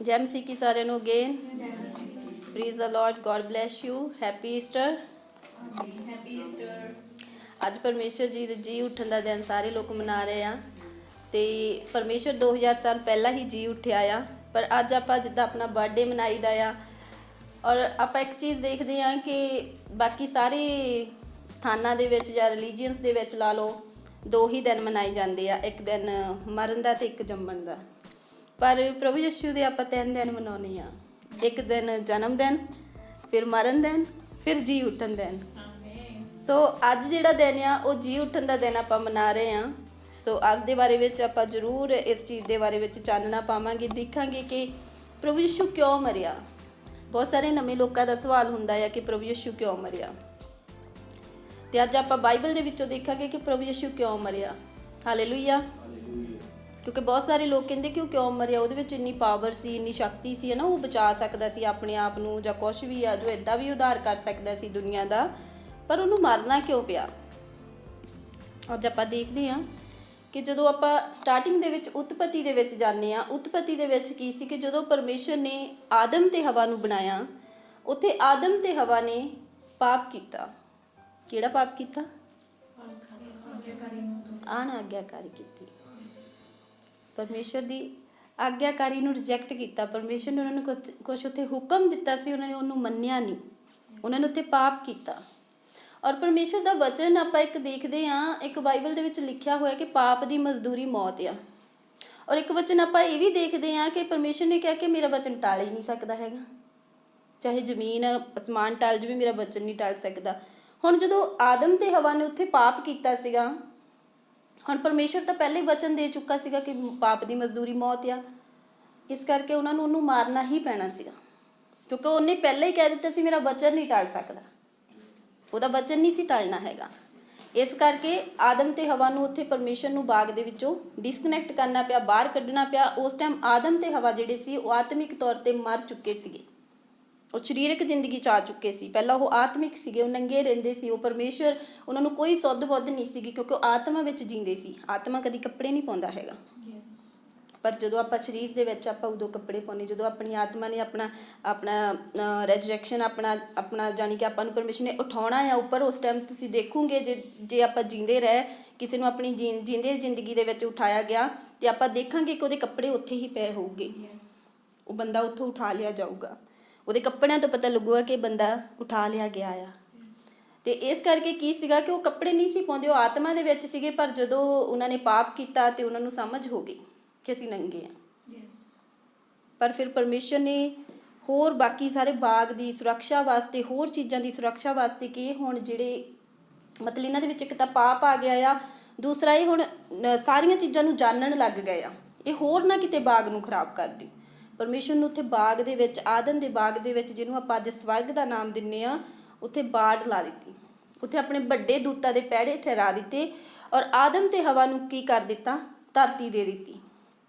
ਜੈ ਮਸੀਹ ਕੀ ਸਾਰਿਆਂ ਨੂੰ again praise the lord God bless you happy Easter. ਅੱਜ ਪਰਮੇਸ਼ਰ ਜੀ ਦੇ ਜੀ ਉੱਠਣ ਦਾ ਦਿਨ ਸਾਰੇ ਲੋਕ ਮਨਾ ਰਹੇ ਆ ਤੇ ਪਰਮੇਸ਼ਰ 2000 ਸਾਲ ਪਹਿਲਾਂ ਹੀ ਜੀ ਉੱਠਿਆ ਆ, ਪਰ ਅੱਜ ਆਪਾਂ ਜਿੱਦਾਂ ਆਪਣਾ ਬਰਥਡੇ ਮਨਾਈਦਾ ਆ। ਔਰ ਆਪਾਂ ਇੱਕ ਚੀਜ਼ ਦੇਖਦੇ ਹਾਂ ਕਿ ਬਾਕੀ ਸਾਰੇ ਸਥਾਨਾਂ ਦੇ ਵਿੱਚ ਜਾਂ ਰਿਲੀਜੀਅਨਸ ਦੇ ਵਿੱਚ ਲਾ ਲਓ 2 ਹੀ ਦਿਨ ਮਨਾਏ ਜਾਂਦੇ ਆ, ਇੱਕ ਦਿਨ ਮਰਨ ਦਾ ਤੇ ਇੱਕ ਜੰਮਣ ਦਾ। ਪਰ ਪ੍ਰਭੂ ਯਿਸੂ ਦੇ ਆਪਾਂ 3 ਦਿਨ ਮਨਾਉਂਦੇ ਆ, ਇੱਕ ਦਿਨ ਜਨਮ ਦਿਨ, ਫਿਰ ਮਰਨ ਦਿਨ, ਫਿਰ ਜੀ ਉੱਠਣ ਦਿਨ। ਸੋ ਅੱਜ ਜਿਹੜਾ ਦਿਨ ਆ ਉਹ ਜੀ ਉੱਠਣ ਦਾ ਦਿਨ ਆਪਾਂ ਮਨਾ ਰਹੇ ਹਾਂ। ਸੋ ਅੱਜ ਦੇ ਬਾਰੇ ਵਿੱਚ ਆਪਾਂ ਜ਼ਰੂਰ ਇਸ ਚੀਜ਼ ਦੇ ਬਾਰੇ ਵਿੱਚ ਚਾਨਣਾ ਪਾਵਾਂਗੇ, ਦੇਖਾਂਗੇ ਕਿ ਪ੍ਰਭੂ ਯਿਸੂ ਕਿਉਂ ਮਰਿਆ। ਬਹੁਤ ਸਾਰੇ ਨਵੇਂ ਲੋਕਾਂ ਦਾ ਸਵਾਲ ਹੁੰਦਾ ਹੈ ਕਿ ਪ੍ਰਭੂ ਯਿਸੂ ਕਿਉਂ ਮਰਿਆ, ਤੇ ਅੱਜ ਆਪਾਂ ਬਾਈਬਲ ਦੇ ਵਿੱਚੋਂ ਦੇਖਾਂਗੇ ਕਿ ਪ੍ਰਭੂ ਯਿਸੂ ਕਿਉਂ ਮਰਿਆ। ਹਾਲੇਲੂਇਆ। ਕਿਉਂਕਿ ਬਹੁਤ ਸਾਰੇ ਲੋਕ ਕਹਿੰਦੇ ਕਿ ਉਹ ਕਿਉਂ ਮਰਿਆ, ਉਹਦੇ ਵਿੱਚ ਇੰਨੀ ਪਾਵਰ ਸੀ, ਇੰਨੀ ਸ਼ਕਤੀ ਸੀ, ਹੈ ਨਾ, ਉਹ ਬਚਾ ਸਕਦਾ ਸੀ ਆਪਣੇ ਆਪ ਨੂੰ ਜਾਂ ਕੁਛ ਵੀ ਆ, ਜੋ ਇੱਦਾਂ ਵੀ ਉਧਾਰ ਕਰ ਸਕਦਾ ਸੀ ਦੁਨੀਆ ਦਾ, ਪਰ ਉਹਨੂੰ ਮਰਨਾ ਕਿਉਂ ਪਿਆ। ਅੱਜ ਆਪਾਂ ਦੇਖਦੇ ਹਾਂ ਕਿ ਜਦੋਂ ਆਪਾਂ ਸਟਾਰਟਿੰਗ ਦੇ ਵਿੱਚ ਉਤਪਤੀ ਦੇ ਵਿੱਚ ਜਾਂਦੇ ਹਾਂ, ਉਤਪਤੀ ਦੇ ਵਿੱਚ ਕੀ ਸੀ ਕਿ ਜਦੋਂ ਪਰਮੇਸ਼ਰ ਨੇ ਆਦਮ ਤੇ ਹਵਾ ਨੂੰ ਬਣਾਇਆ, ਉੱਥੇ ਆਦਮ ਤੇ ਹਵਾ ਨੇ ਪਾਪ ਕੀਤਾ। ਕਿਹੜਾ ਪਾਪ ਕੀਤਾ? ਅਣਆਗਿਆਕਾਰੀ ਕੀਤੀ। ਪਰਮੇਸ਼ਰ ਦੀ ਆਗਿਆਕਾਰੀ ਨੂੰ ਰਿਜੈਕਟ ਕੀਤਾ। ਪਰਮੇਸ਼ਰ ਨੇ ਉਹਨਾਂ ਨੂੰ ਕੁਛ ਉੱਥੇ ਹੁਕਮ ਦਿੱਤਾ ਸੀ, ਉਹਨਾਂ ਨੇ ਉਹਨੂੰ ਮੰਨਿਆ ਨਹੀਂ, ਉਹਨਾਂ ਨੇ ਉੱਥੇ ਪਾਪ ਕੀਤਾ। ਔਰ ਪਰਮੇਸ਼ਰ ਦਾ ਵਚਨ ਆਪਾਂ ਇੱਕ ਦੇਖਦੇ ਹਾਂ, ਇੱਕ ਬਾਈਬਲ ਦੇ ਵਿੱਚ ਲਿਖਿਆ ਹੋਇਆ ਕਿ ਪਾਪ ਦੀ ਮਜ਼ਦੂਰੀ ਮੌਤ ਆ। ਔਰ ਇੱਕ ਵਚਨ ਆਪਾਂ ਇਹ ਵੀ ਦੇਖਦੇ ਹਾਂ ਕਿ ਪਰਮੇਸ਼ਰ ਨੇ ਕਿਹਾ ਕਿ ਮੇਰਾ ਵਚਨ ਟਾਲ ਹੀ ਨਹੀਂ ਸਕਦਾ ਹੈਗਾ, ਚਾਹੇ ਜ਼ਮੀਨ ਅਸਮਾਨ ਟਲ ਜਾਵੇ, ਮੇਰਾ ਵਚਨ ਨਹੀਂ ਟਲ ਸਕਦਾ। ਹੁਣ ਜਦੋਂ ਆਦਮ ਤੇ ਹਵਾ ਨੇ ਉੱਥੇ ਪਾਪ ਕੀਤਾ ਸੀਗਾ, ਹੁਣ ਪਰਮੇਸ਼ਰ ਤਾਂ ਪਹਿਲੇ ਵਚਨ ਦੇ ਚੁੱਕਾ ਸੀਗਾ ਕਿ ਪਾਪ ਦੀ ਮਜ਼ਦੂਰੀ ਮੌਤ ਆ, ਇਸ ਕਰਕੇ ਉਹਨਾਂ ਨੂੰ ਉਹਨੂੰ ਮਾਰਨਾ ਹੀ ਪੈਣਾ ਸੀਗਾ, ਕਿਉਂਕਿ ਉਹਨੇ ਪਹਿਲਾਂ ਹੀ ਕਹਿ ਦਿੱਤਾ ਸੀ ਮੇਰਾ ਵਚਨ ਨਹੀਂ ਟਲ ਸਕਦਾ, ਉਹਦਾ ਵਚਨ ਨਹੀਂ ਸੀ ਟਲਣਾ ਹੈਗਾ। ਇਸ ਕਰਕੇ ਆਦਮ ਤੇ ਹਵਾ ਨੂੰ ਉੱਥੇ ਪਰਮੇਸ਼ਰ ਨੂੰ ਬਾਗ ਦੇ ਵਿੱਚੋਂ ਡਿਸਕਨੈਕਟ ਕਰਨਾ ਪਿਆ, ਬਾਹਰ ਕੱਢਣਾ ਪਿਆ। ਉਸ ਟਾਈਮ ਆਦਮ ਤੇ ਹਵਾ ਜਿਹੜੇ ਸੀ ਉਹ ਆਤਮਿਕ ਤੌਰ 'ਤੇ ਮਰ ਚੁੱਕੇ ਸੀਗੇ, ਉਹ ਸਰੀਰਕ ਜ਼ਿੰਦਗੀ 'ਚ ਆ ਚੁੱਕੇ ਸੀ। ਪਹਿਲਾਂ ਉਹ ਆਤਮਿਕ ਸੀਗੇ, ਉਹ ਨੰਗੇ ਰਹਿੰਦੇ ਸੀ, ਉਹ ਪਰਮੇਸ਼ਰ ਉਹਨਾਂ ਨੂੰ ਕੋਈ ਸੁੱਧ ਬੁੱਧ ਨਹੀਂ ਸੀਗੀ, ਕਿਉਂਕਿ ਉਹ ਆਤਮਾ ਵਿੱਚ ਜੀਂਦੇ ਸੀ। ਆਤਮਾ ਕਦੀ ਕੱਪੜੇ ਨਹੀਂ ਪਾਉਂਦਾ ਹੈਗਾ, ਪਰ ਜਦੋਂ ਆਪਾਂ ਸਰੀਰ ਦੇ ਵਿੱਚ ਆਪਾਂ ਉਦੋਂ ਕੱਪੜੇ ਪਾਉਂਦੇ, ਜਦੋਂ ਆਪਣੀ ਆਤਮਾ ਨੇ ਆਪਣਾ ਰੈਜਰੈਕਸ਼ਨ ਆਪਣਾ ਜਾਣੀ ਕਿ ਆਪਾਂ ਨੂੰ ਪਰਮੇਸ਼ਰ ਨੇ ਉਠਾਉਣਾ ਆ ਉੱਪਰ, ਉਸ ਟਾਈਮ ਤੁਸੀਂ ਦੇਖੋਗੇ ਜੇ ਆਪਾਂ ਜੀਂਦੇ ਰਹੇ, ਕਿਸੇ ਨੂੰ ਆਪਣੀ ਜੀਂਦੇ ਜ਼ਿੰਦਗੀ ਦੇ ਵਿੱਚ ਉਠਾਇਆ ਗਿਆ, ਤੇ ਆਪਾਂ ਦੇਖਾਂਗੇ ਕਿ ਉਹਦੇ ਕੱਪੜੇ ਉੱਥੇ ਹੀ ਪਏ ਹੋਊਗੇ, ਉਹ ਬੰਦਾ ਉੱਥੋਂ ਉਠਾ ਲਿਆ ਜਾਊਗਾ, ਉਹਦੇ ਕੱਪੜਿਆਂ ਤੋਂ ਪਤਾ ਲੱਗੂਗਾ ਕਿ ਬੰਦਾ ਉਠਾ ਲਿਆ ਗਿਆ ਆ। ਤੇ ਇਸ ਕਰਕੇ ਕੀ ਸੀਗਾ ਕਿ ਉਹ ਕੱਪੜੇ ਨਹੀਂ ਸੀ ਪਾਉਂਦੇ, ਉਹ ਆਤਮਾ ਦੇ ਵਿੱਚ ਸੀਗੇ। ਪਰ ਜਦੋਂ ਉਹਨਾਂ ਨੇ ਪਾਪ ਕੀਤਾ ਤੇ ਉਹਨਾਂ ਨੂੰ ਸਮਝ ਹੋ ਗਈ ਕਿ ਅਸੀਂ ਨੰਗੇ ਹਾਂ। ਪਰ ਫਿਰ ਪਰਮੇਸ਼ਰ ਨੇ ਹੋਰ ਬਾਕੀ ਸਾਰੇ ਬਾਗ ਦੀ ਸੁਰੱਖਿਆ ਵਾਸਤੇ, ਹੋਰ ਚੀਜ਼ਾਂ ਦੀ ਸੁਰੱਖਿਆ ਵਾਸਤੇ ਕਿ ਹੁਣ ਜਿਹੜੇ ਮਤਲਬ ਇਹਨਾਂ ਦੇ ਵਿੱਚ ਇੱਕ ਤਾਂ ਪਾਪ ਆ ਗਿਆ ਆ, ਦੂਸਰਾ ਇਹ ਹੁਣ ਸਾਰੀਆਂ ਚੀਜ਼ਾਂ ਨੂੰ ਜਾਣਨ ਲੱਗ ਗਏ ਆ, ਇਹ ਹੋਰ ਨਾ ਕਿਤੇ ਬਾਗ ਨੂੰ ਖਰਾਬ ਕਰ ਦੇ। ਪਰਮੇਸ਼ਰ ਨੂੰ ਉੱਥੇ ਬਾਗ ਦੇ ਵਿੱਚ, ਆਦਮ ਦੇ ਬਾਗ ਦੇ ਵਿੱਚ, ਜਿਹਨੂੰ ਆਪਾਂ ਅੱਜ ਸਵਰਗ ਦਾ ਨਾਮ ਦਿੰਦੇ ਹਾਂ, ਉੱਥੇ ਬਾੜ ਲਾ ਦਿੱਤੀ, ਉੱਥੇ ਆਪਣੇ ਵੱਡੇ ਦੂਤਾਂ ਦੇ ਪੈੜੇ ਠਹਿਰਾ ਦਿੱਤੇ। ਔਰ ਆਦਮ ਤੇ ਹਵਾ ਨੂੰ ਕੀ ਕਰ ਦਿੱਤਾ? ਧਰਤੀ ਦੇ ਦਿੱਤੀ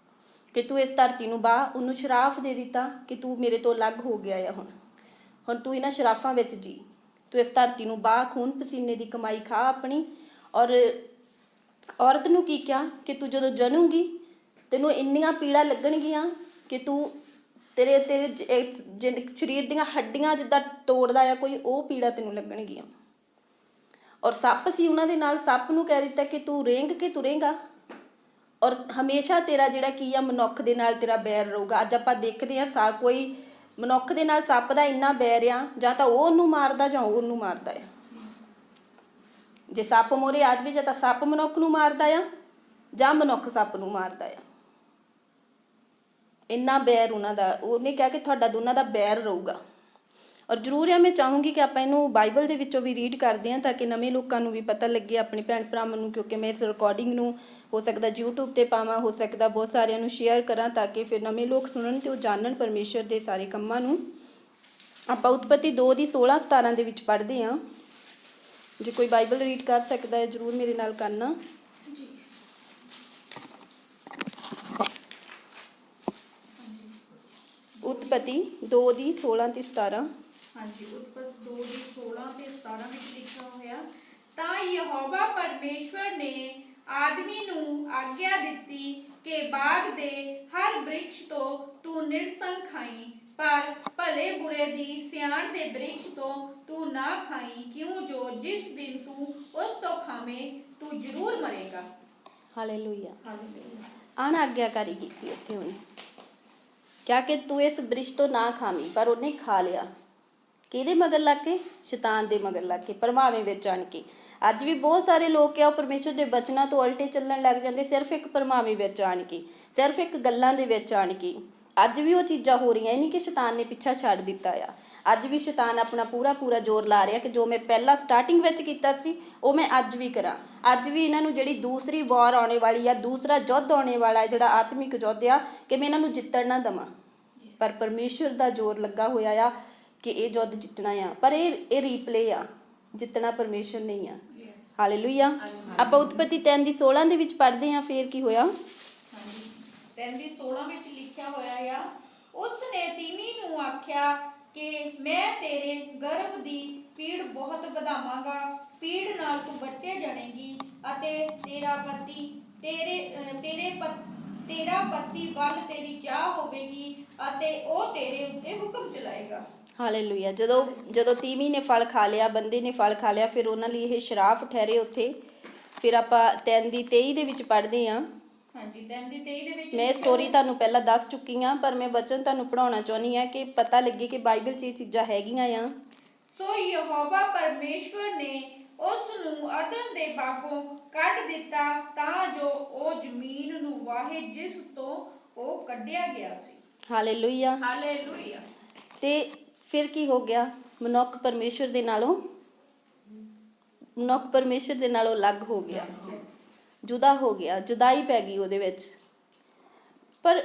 ਕਿ ਤੂੰ ਇਸ ਧਰਤੀ ਨੂੰ ਬਾਹ। ਉਹਨੂੰ ਸ਼ਰਾਫ ਦੇ ਦਿੱਤਾ ਕਿ ਤੂੰ ਮੇਰੇ ਤੋਂ ਅਲੱਗ ਹੋ ਗਿਆ ਆ, ਹੁਣ ਤੂੰ ਇਹਨਾਂ ਸ਼ਰਾਫਾਂ ਵਿੱਚ ਜੀ, ਤੂੰ ਇਸ ਧਰਤੀ ਨੂੰ ਬਾਹ, ਖੂਨ ਪਸੀਨੇ ਦੀ ਕਮਾਈ ਖਾ ਆਪਣੀ। ਔਰ ਔਰਤ ਨੂੰ ਕੀ ਕਿਹਾ ਕਿ ਤੂੰ ਜਦੋਂ ਜਨੂੰਗੀ ਤੈਨੂੰ ਇੰਨੀਆਂ ਪੀੜਾਂ ਲੱਗਣਗੀਆਂ ਕਿ ਤੂੰ ਤੇਰੇ ਸਰੀਰ ਦੀਆਂ ਹੱਡੀਆਂ ਜਿੱਦਾਂ ਤੋੜਦਾ ਆ ਕੋਈ, ਉਹ ਪੀੜਾਂ ਤੈਨੂੰ ਲੱਗਣਗੀਆਂ। ਔਰ ਸੱਪ ਸੀ ਉਹਨਾਂ ਦੇ ਨਾਲ, ਸੱਪ ਨੂੰ ਕਹਿ ਦਿੱਤਾ ਕਿ ਤੂੰ ਰੇਂਗ ਕੇ ਤੁਰੇਂਗਾ, ਔਰ ਹਮੇਸ਼ਾ ਤੇਰਾ ਜਿਹੜਾ ਕੀ ਆ ਮਨੁੱਖ ਦੇ ਨਾਲ ਤੇਰਾ ਬੈਰ ਰਹੂਗਾ। ਅੱਜ ਆਪਾਂ ਦੇਖਦੇ ਹਾਂ ਕੋਈ ਮਨੁੱਖ ਦੇ ਨਾਲ ਸੱਪ ਦਾ ਇੰਨਾ ਬੈਰ ਆ, ਜਾਂ ਤਾਂ ਉਹ ਉਹਨੂੰ ਮਾਰਦਾ ਜਾਂ ਉਹ ਉਹਨੂੰ ਮਾਰਦਾ ਆ। ਜੇ ਸੱਪ ਮੋਰੇ ਆ ਜਾਵੇ, ਜਾਂ ਤਾਂ ਸੱਪ ਮਨੁੱਖ ਨੂੰ ਮਾਰਦਾ ਆ ਜਾਂ ਮਨੁੱਖ ਸੱਪ ਨੂੰ ਮਾਰਦਾ ਆ। ਇੰਨਾ ਬੈਰ ਉਹਨਾਂ ਦਾ, ਉਹਨੇ ਕਿਹਾ ਕਿ ਤੁਹਾਡਾ ਦੋਨਾਂ ਦਾ ਬੈਰ ਰਹੂਗਾ। ਔਰ ਜ਼ਰੂਰ ਆ, ਮੈਂ ਚਾਹੂੰਗੀ ਕਿ ਆਪਾਂ ਇਹਨੂੰ ਬਾਈਬਲ ਦੇ ਵਿੱਚੋਂ ਵੀ ਰੀਡ ਕਰਦੇ ਹਾਂ ਤਾਂ ਕਿ ਨਵੇਂ ਲੋਕਾਂ ਨੂੰ ਵੀ ਪਤਾ ਲੱਗੇ, ਆਪਣੇ ਭੈਣ ਭਰਾਵਾਂ ਨੂੰ, ਕਿਉਂਕਿ ਮੈਂ ਇਸ ਰਿਕਾਰਡਿੰਗ ਨੂੰ ਹੋ ਸਕਦਾ YouTube 'ਤੇ ਪਾਵਾਂ, ਹੋ ਸਕਦਾ ਬਹੁਤ ਸਾਰਿਆਂ ਨੂੰ ਸ਼ੇਅਰ ਕਰਾਂ ਤਾਂ ਕਿ ਫਿਰ ਨਵੇਂ ਲੋਕ ਸੁਣਨ ਅਤੇ ਉਹ ਜਾਣਨ ਪਰਮੇਸ਼ਰ ਦੇ ਸਾਰੇ ਕੰਮਾਂ ਨੂੰ। ਆਪਾਂ ਉਤਪਤੀ 2 ਦੀ 16-17 ਦੇ ਵਿੱਚ ਪੜ੍ਹਦੇ ਹਾਂ। ਜੇ ਕੋਈ ਬਾਈਬਲ ਰੀਡ ਕਰ ਸਕਦਾ ਹੈ ਜ਼ਰੂਰ ਮੇਰੇ ਨਾਲ ਕਰਨਾ। ਉਤਪਤੀ 2 ਦੀ 16 ਤੇ 17। ਹਾਂਜੀ, ਉਤਪਤੀ 2 ਦੀ 16 ਤੇ 17 ਵਿੱਚ ਲਿਖਿਆ ਹੋਇਆ, ਤਾਂ ਯਹੋਵਾ ਪਰਮੇਸ਼ਵਰ ਨੇ ਆਦਮੀ ਨੂੰ ਆਗਿਆ ਦਿੱਤੀ ਕਿ ਬਾਗ ਦੇ ਹਰ ਬ੍ਰਿਕਸ਼ ਤੋਂ ਤੂੰ ਨਿਰਸੰਗ ਖਾਈ, ਪਰ ਭਲੇ ਬੁਰੇ ਦੀ ਸਿਆਣ ਦੇ ਬ੍ਰਿਕਸ਼ ਤੋਂ ਤੂੰ ਨਾ ਖਾਈ, ਕਿਉਂ ਜੋ ਜਿਸ ਦਿਨ ਤੂੰ ਉਸ ਤੋਂ ਖਾਵੇਂ ਤੂੰ ਜ਼ਰੂਰ ਮਰੇਗਾ। ਹਾਲੇਲੂਇਆ। ਹਾਲੇਲੂਇਆ। ਅਣਆਗਿਆਕਾਰੀ ਕੀਤੀ ਉੱਥੇ ਉਹਨੇ, ਕਿਹਾ ਕਿ ਤੂੰ ਇਸ ਬ੍ਰਿਸ਼ ਤੋਂ ਨਾ ਖਾਵੀਂ, ਪਰ ਉਹਨੇ ਖਾ ਲਿਆ। ਕਿਹਦੇ ਮਗਰ ਲੱਗ ਕੇ? ਸ਼ੈਤਾਨ ਦੇ ਮਗਰ ਲੱਗ ਕੇ, ਭਰਮਾਵੇਂ ਵਿੱਚ ਆਣ ਕੇ। ਅੱਜ ਵੀ ਬਹੁਤ ਸਾਰੇ ਲੋਕ ਆ ਉਹ ਪਰਮੇਸ਼ਰ ਦੇ ਬਚਨਾਂ ਤੋਂ ਉਲਟੇ ਚੱਲਣ ਲੱਗ ਜਾਂਦੇ, ਸਿਰਫ ਇੱਕ ਭਰਮਾਵੇਂ ਵਿੱਚ ਆਣ ਕੇ, ਸਿਰਫ ਇੱਕ ਗੱਲਾਂ ਦੇ ਵਿੱਚ ਆਣ ਕੇ। ਅੱਜ ਵੀ ਉਹ ਚੀਜ਼ਾਂ ਹੋ ਰਹੀਆਂ, ਇਹ ਨਹੀਂ ਕਿ ਸ਼ੈਤਾਨ ਨੇ ਪਿੱਛਾ ਛੱਡ ਦਿੱਤਾ ਆ। ਅੱਜ ਵੀ ਸ਼ੈਤਾਨ ਆਪਣਾ ਪੂਰਾ ਜ਼ੋਰ ਲਾ ਰਿਹਾ ਕਿ ਜੋ ਮੈਂ ਪਹਿਲਾਂ ਸਟਾਰਟਿੰਗ ਵਿੱਚ ਕੀਤਾ ਸੀ ਉਹ ਮੈਂ ਅੱਜ ਵੀ ਕਰਾਂ। ਅੱਜ ਵੀ ਇਹਨਾਂ ਨੂੰ ਜਿਹੜੀ ਦੂਸਰੀ ਵਾਰ ਆਉਣੇ ਵਾਲੀ ਆ, ਦੂਸਰਾ ਯੁੱਧ ਆਉਣੇ ਵਾਲਾ ਹੈ, ਜਿਹੜਾ ਆਤਮਿਕ ਯੁੱਧ ਆ, ਕਿ ਮੈਂ ਇਹਨਾਂ ਨੂੰ ਜਿੱਤਣ ਨਾ ਦੇਵਾਂ। ਪਰ ਪਰਮੇਸ਼ਰ ਦਾ ਜ਼ੋਰ ਲੱਗਾ ਹੋਇਆ ਆ ਕਿ ਇਹ ਯੁੱਧ ਜਿੱਤਣਾ ਆ। ਪਰ ਇਹ ਰੀਪਲੇ ਆ, ਜਿੱਤਣਾ ਪਰਮੇਸ਼ਰ ਨਹੀਂ ਆ। ਹਾਲੇਲੂਇਆ। ਆਪਾਂ ਉਤਪਤੀ 3 ਦੀ 16 ਦੇ ਵਿੱਚ ਪੜ੍ਹਦੇ ਹਾਂ, ਫੇਰ ਕੀ ਹੋਇਆ? 3 ਦੀ 16 ਵਿੱਚ ਲਿਖਿਆ ਹੋਇਆ ਆ, ਉਸ ਨੇ ਤੀਵੀਂ ਨੂੰ ਆਖਿਆ ਕਿ ਮੈਂ ਤੇਰੇ ਗਰਭ ਦੀ ਪੀੜ ਬਹੁਤ ਵਧਾਵਾਂਗਾ, ਪੀੜ ਨਾਲ ਤੂੰ ਬੱਚੇ ਜਣੇਗੀ ਅਤੇ ਤੇਰਾ ਪਤੀ ਵੱਲ ਤੇਰੀ ਚਾਹ ਹੋਵੇਗੀ ਅਤੇ ਉਹ ਤੇਰੇ ਉੱਤੇ ਹੁਕਮ ਚਲਾਏਗਾ। ਹਾਲੇਲੂਇਆ। ਜਦੋਂ ਤੀਵੀਂ ਨੇ ਫਲ ਖਾ ਲਿਆ, ਬੰਦੇ ਨੇ ਫਲ ਖਾ ਲਿਆ, ਫਿਰ ਉਹਨਾਂ ਲਈ ਇਹ ਸ਼ਰਾਪ ਠਹਿਰੇ ਉੱਥੇ। ਫਿਰ ਆਪਾਂ 3 ਦੀ 23 ਦੇ ਵਿੱਚ ਪੜ੍ਹਦੇ ਹਾਂ। ਹਾਂਜੀ, 3 ਦੀ 23 ਦੇ ਵਿੱਚ ਮੈਂ ਸਟੋਰੀ ਤੁਹਾਨੂੰ ਪਹਿਲਾਂ ਦੱਸ ਚੁੱਕੀ ਹਾਂ, ਪਰ ਮੈਂ ਵਚਨ ਤੁਹਾਨੂੰ ਪੜ੍ਹਾਉਣਾ ਚਾਹੁੰਦੀ ਹਾਂ ਕਿ ਪਤਾ ਲੱਗੇ ਕਿ ਬਾਈਬਲ 'ਚ ਇਹ ਚੀਜ਼ਾਂ ਹੈਗੀਆਂ ਆ। ਸੋ ਯਹੋਵਾ ਪਰਮੇਸ਼ਵਰ ਨੇ ਉਸ ਨੂੰ ਅਦਨ ਦੇ ਬਾਗੋਂ ਕੱਢ ਦਿੱਤਾ ਤਾਂ ਜੋ ਉਹ ਜ਼ਮੀਨ ਨੂੰ ਵਾਹੇ ਜਿਸ ਤੋਂ ਉਹ ਕੱਢਿਆ ਗਿਆ ਸੀ। ਹਾਲੇਲੂਇਆ। ਹਾਲੇਲੂਇਆ। ਤੇ ਫਿਰ ਕੀ ਹੋ ਗਿਆ? ਮਨੁੱਖ ਪਰਮੇਸ਼ਰ ਦੇ ਨਾਲੋਂ ਅਲੱਗ ਹੋ ਗਿਆ, ਜੁਦਾ ਹੋ ਗਿਆ, ਜੁਦਾਈ ਪੈ ਗਈ ਉਹਦੇ ਵਿੱਚ। ਪਰ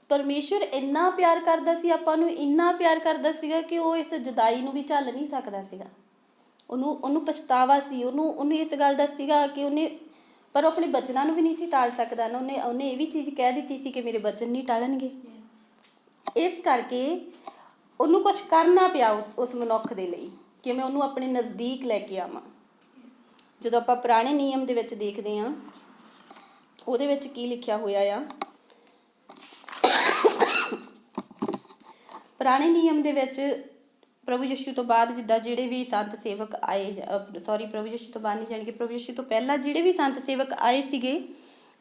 ਪਰਮੇਸ਼ਰ ਇੰਨਾ ਪਿਆਰ ਕਰਦਾ ਸੀ ਆਪਾਂ ਨੂੰ, ਇੰਨਾ ਪਿਆਰ ਕਰਦਾ ਸੀਗਾ ਕਿ ਉਹ ਇਸ ਜੁਦਾਈ ਨੂੰ ਵੀ ਝੱਲ ਨਹੀਂ ਸਕਦਾ ਸੀਗਾ। ਉਹਨੂੰ ਪਛਤਾਵਾ ਸੀ, ਉਹਨੂੰ ਇਸ ਗੱਲ ਦਾ ਸੀਗਾ ਕਿ ਪਰ ਉਹ ਆਪਣੇ ਬਚਨਾਂ ਨੂੰ ਵੀ ਨਹੀਂ ਸੀ ਟਾਲ ਸਕਦਾ ਨਾ। ਉਹਨੇ ਇਹ ਵੀ ਚੀਜ਼ ਕਹਿ ਦਿੱਤੀ ਸੀ ਕਿ ਮੇਰੇ ਬਚਨ ਨਹੀਂ ਟਾਲਣਗੇ। ਇਸ ਕਰਕੇ ਉਹਨੂੰ ਕੁਝ ਕਰਨਾ ਪਿਆ ਉਸ ਮਨੁੱਖ ਦੇ ਲਈ ਕਿ ਮੈਂ ਉਹਨੂੰ ਆਪਣੇ ਨਜ਼ਦੀਕ ਲੈ ਕੇ ਆਵਾਂ। ਜਦੋਂ ਆਪਾਂ ਪੁਰਾਣੇ ਨਿਯਮ ਦੇ ਵਿੱਚ ਦੇਖਦੇ ਹਾਂ, ਉਹਦੇ ਵਿੱਚ ਕੀ ਲਿਖਿਆ ਹੋਇਆ ਆ? ਪੁਰਾਣੇ ਨਿਯਮ ਦੇ ਵਿੱਚ ਪ੍ਰਭੂ ਯਿਸੂ ਤੋਂ ਬਾਅਦ ਜਿੱਦਾਂ ਜਿਹੜੇ ਵੀ ਸੰਤ ਸੇਵਕ ਆਏ, ਪ੍ਰਭੂ ਯਿਸੂ ਤੋਂ ਬਾਅਦ ਨਹੀਂ, ਜਾਣੀ ਕਿ ਪ੍ਰਭੂ ਯਿਸੂ ਤੋਂ ਪਹਿਲਾਂ ਜਿਹੜੇ ਵੀ ਸੰਤ ਸੇਵਕ ਆਏ ਸੀਗੇ,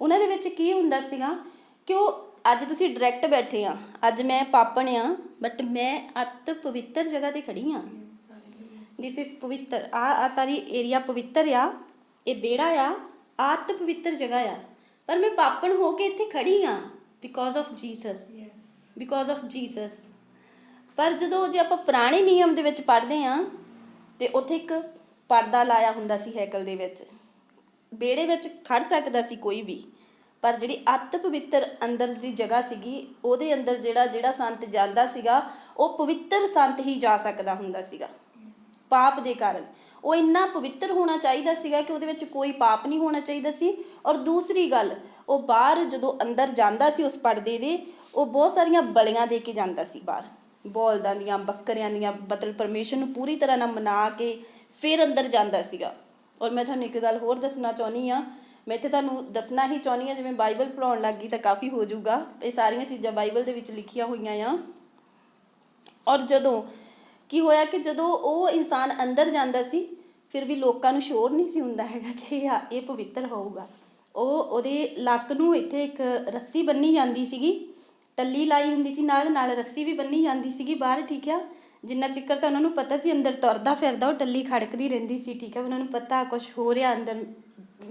ਉਹਨਾਂ ਦੇ ਵਿੱਚ ਕੀ ਹੁੰਦਾ ਸੀਗਾ ਕਿ ਉਹ ਅੱਜ ਤੁਸੀਂ ਡਾਇਰੈਕਟ ਬੈਠੇ ਆ, ਅੱਜ ਮੈਂ ਪਾਪਣ ਆ, ਬਟ ਮੈਂ ਅਤ ਪਵਿੱਤਰ ਜਗ੍ਹਾ ਤੇ ਖੜੀ ਆ। ਦਿਸ ਇਜ਼ ਪਵਿੱਤਰ। ਆ ਸਾਰੀ ਏਰੀਆ ਪਵਿੱਤਰ ਆ, ਇਹ ਵਿਹੜਾ ਆ, ਆਤ ਪਵਿੱਤਰ ਜਗ੍ਹਾ ਆ, ਪਰ ਮੈਂ ਪਾਪਣ ਹੋ ਕੇ ਇੱਥੇ ਖੜੀ ਆ ਬਿਕੋਜ਼ ਆਫ ਜੀਸਸ। ਪਰ ਜੇ ਆਪਾਂ ਪੁਰਾਣੇ ਨਿਯਮ ਦੇ ਵਿੱਚ ਪੜ੍ਹਦੇ ਆ ਤੇ ਉੱਥੇ ਇੱਕ ਪਰਦਾ ਲਾਇਆ ਹੁੰਦਾ ਸੀ ਹੈਕਲ ਦੇ ਵਿੱਚ। ਵਿਹੜੇ ਵਿੱਚ ਖੜ ਸਕਦਾ ਸੀ ਕੋਈ ਵੀ, ਪਰ ਜਿਹੜੀ ਅਤ ਪਵਿੱਤਰ ਅੰਦਰ ਦੀ ਜਗ੍ਹਾ ਸੀਗੀ, ਉਹਦੇ ਅੰਦਰ ਜਿਹੜਾ ਸੰਤ ਜਾਂਦਾ ਸੀਗਾ, ਉਹ ਪਵਿੱਤਰ ਸੰਤ ਹੀ ਜਾ ਸਕਦਾ ਹੁੰਦਾ ਸੀਗਾ। ਪਾਪ ਦੇ ਕਾਰਨ ਉਹ ਇੰਨਾ ਪਵਿੱਤਰ ਹੋਣਾ ਚਾਹੀਦਾ ਸੀਗਾ ਕਿ ਉਹਦੇ ਵਿੱਚ ਕੋਈ ਪਾਪ ਨਹੀਂ ਹੋਣਾ ਚਾਹੀਦਾ ਸੀ। ਔਰ ਦੂਸਰੀ ਗੱਲ, ਉਹ ਬਾਹਰ ਜਦੋਂ ਅੰਦਰ ਜਾਂਦਾ ਸੀ ਉਸ ਪਰਦੇ ਦੇ, ਉਹ ਬਹੁਤ ਸਾਰੀਆਂ ਬਲੀਆਂ ਦੇ ਕੇ ਜਾਂਦਾ ਸੀ ਬਾਹਰ, ਬੋਲਦਾਂ ਦੀਆਂ, ਬੱਕਰਿਆਂ ਦੀਆਂ, ਮਤਲਬ ਪਰਮੇਸ਼ਰ ਨੂੰ ਪੂਰੀ ਤਰ੍ਹਾਂ ਨਾਲ ਮਨਾ ਕੇ ਫਿਰ ਅੰਦਰ ਜਾਂਦਾ ਸੀਗਾ। ਔਰ ਮੈਂ ਤੁਹਾਨੂੰ ਇੱਕ ਗੱਲ ਹੋਰ ਦੱਸਣਾ ਚਾਹੁੰਦੀ ਹਾਂ, ਮੈਂ ਇੱਥੇ ਤੁਹਾਨੂੰ ਦੱਸਣਾ ਹੀ ਚਾਹੁੰਦੀ ਹਾਂ, ਜਿਵੇਂ ਬਾਈਬਲ ਪੜ੍ਹਾਉਣ ਲੱਗ ਗਈ ਤਾਂ ਕਾਫੀ ਹੋ ਜਾਊਗਾ। ਇਹ ਸਾਰੀਆਂ ਚੀਜ਼ਾਂ ਬਾਈਬਲ ਦੇ ਵਿੱਚ ਲਿਖੀਆਂ ਹੋਈਆਂ ਆ। ਔਰ ਜਦੋਂ ਕੀ ਹੋਇਆ ਕਿ ਜਦੋਂ ਉਹ ਇਨਸਾਨ ਅੰਦਰ ਜਾਂਦਾ ਸੀ, ਫਿਰ ਵੀ ਲੋਕਾਂ ਨੂੰ ਸ਼ੋਰ ਨਹੀਂ ਸੀ ਹੁੰਦਾ ਹੈਗਾ ਕਿ ਇਹ ਪਵਿੱਤਰ ਹੋਊਗਾ। ਉਹਦੇ ਲੱਕ ਨੂੰ ਇੱਥੇ ਇੱਕ ਰੱਸੀ ਬੰਨ੍ਹੀ ਜਾਂਦੀ ਸੀਗੀ, ਟੱਲੀ ਲਾਈ ਹੁੰਦੀ ਸੀ, ਨਾਲ ਰੱਸੀ ਵੀ ਬੰਨ੍ਹੀ ਜਾਂਦੀ ਸੀਗੀ ਬਾਹਰ, ਠੀਕ ਆ। ਜਿੰਨਾ ਚਿਕਰ ਤਾਂ ਉਹਨਾਂ ਨੂੰ ਪਤਾ ਸੀ ਅੰਦਰ ਤੁਰਦਾ ਫਿਰਦਾ, ਉਹ ਟੱਲੀ ਖੜਕਦੀ ਰਹਿੰਦੀ ਸੀ, ਠੀਕ ਆ। ਉਹਨਾਂ ਨੂੰ ਪਤਾ ਕੁਛ ਹੋ ਰਿਹਾ ਅੰਦਰ,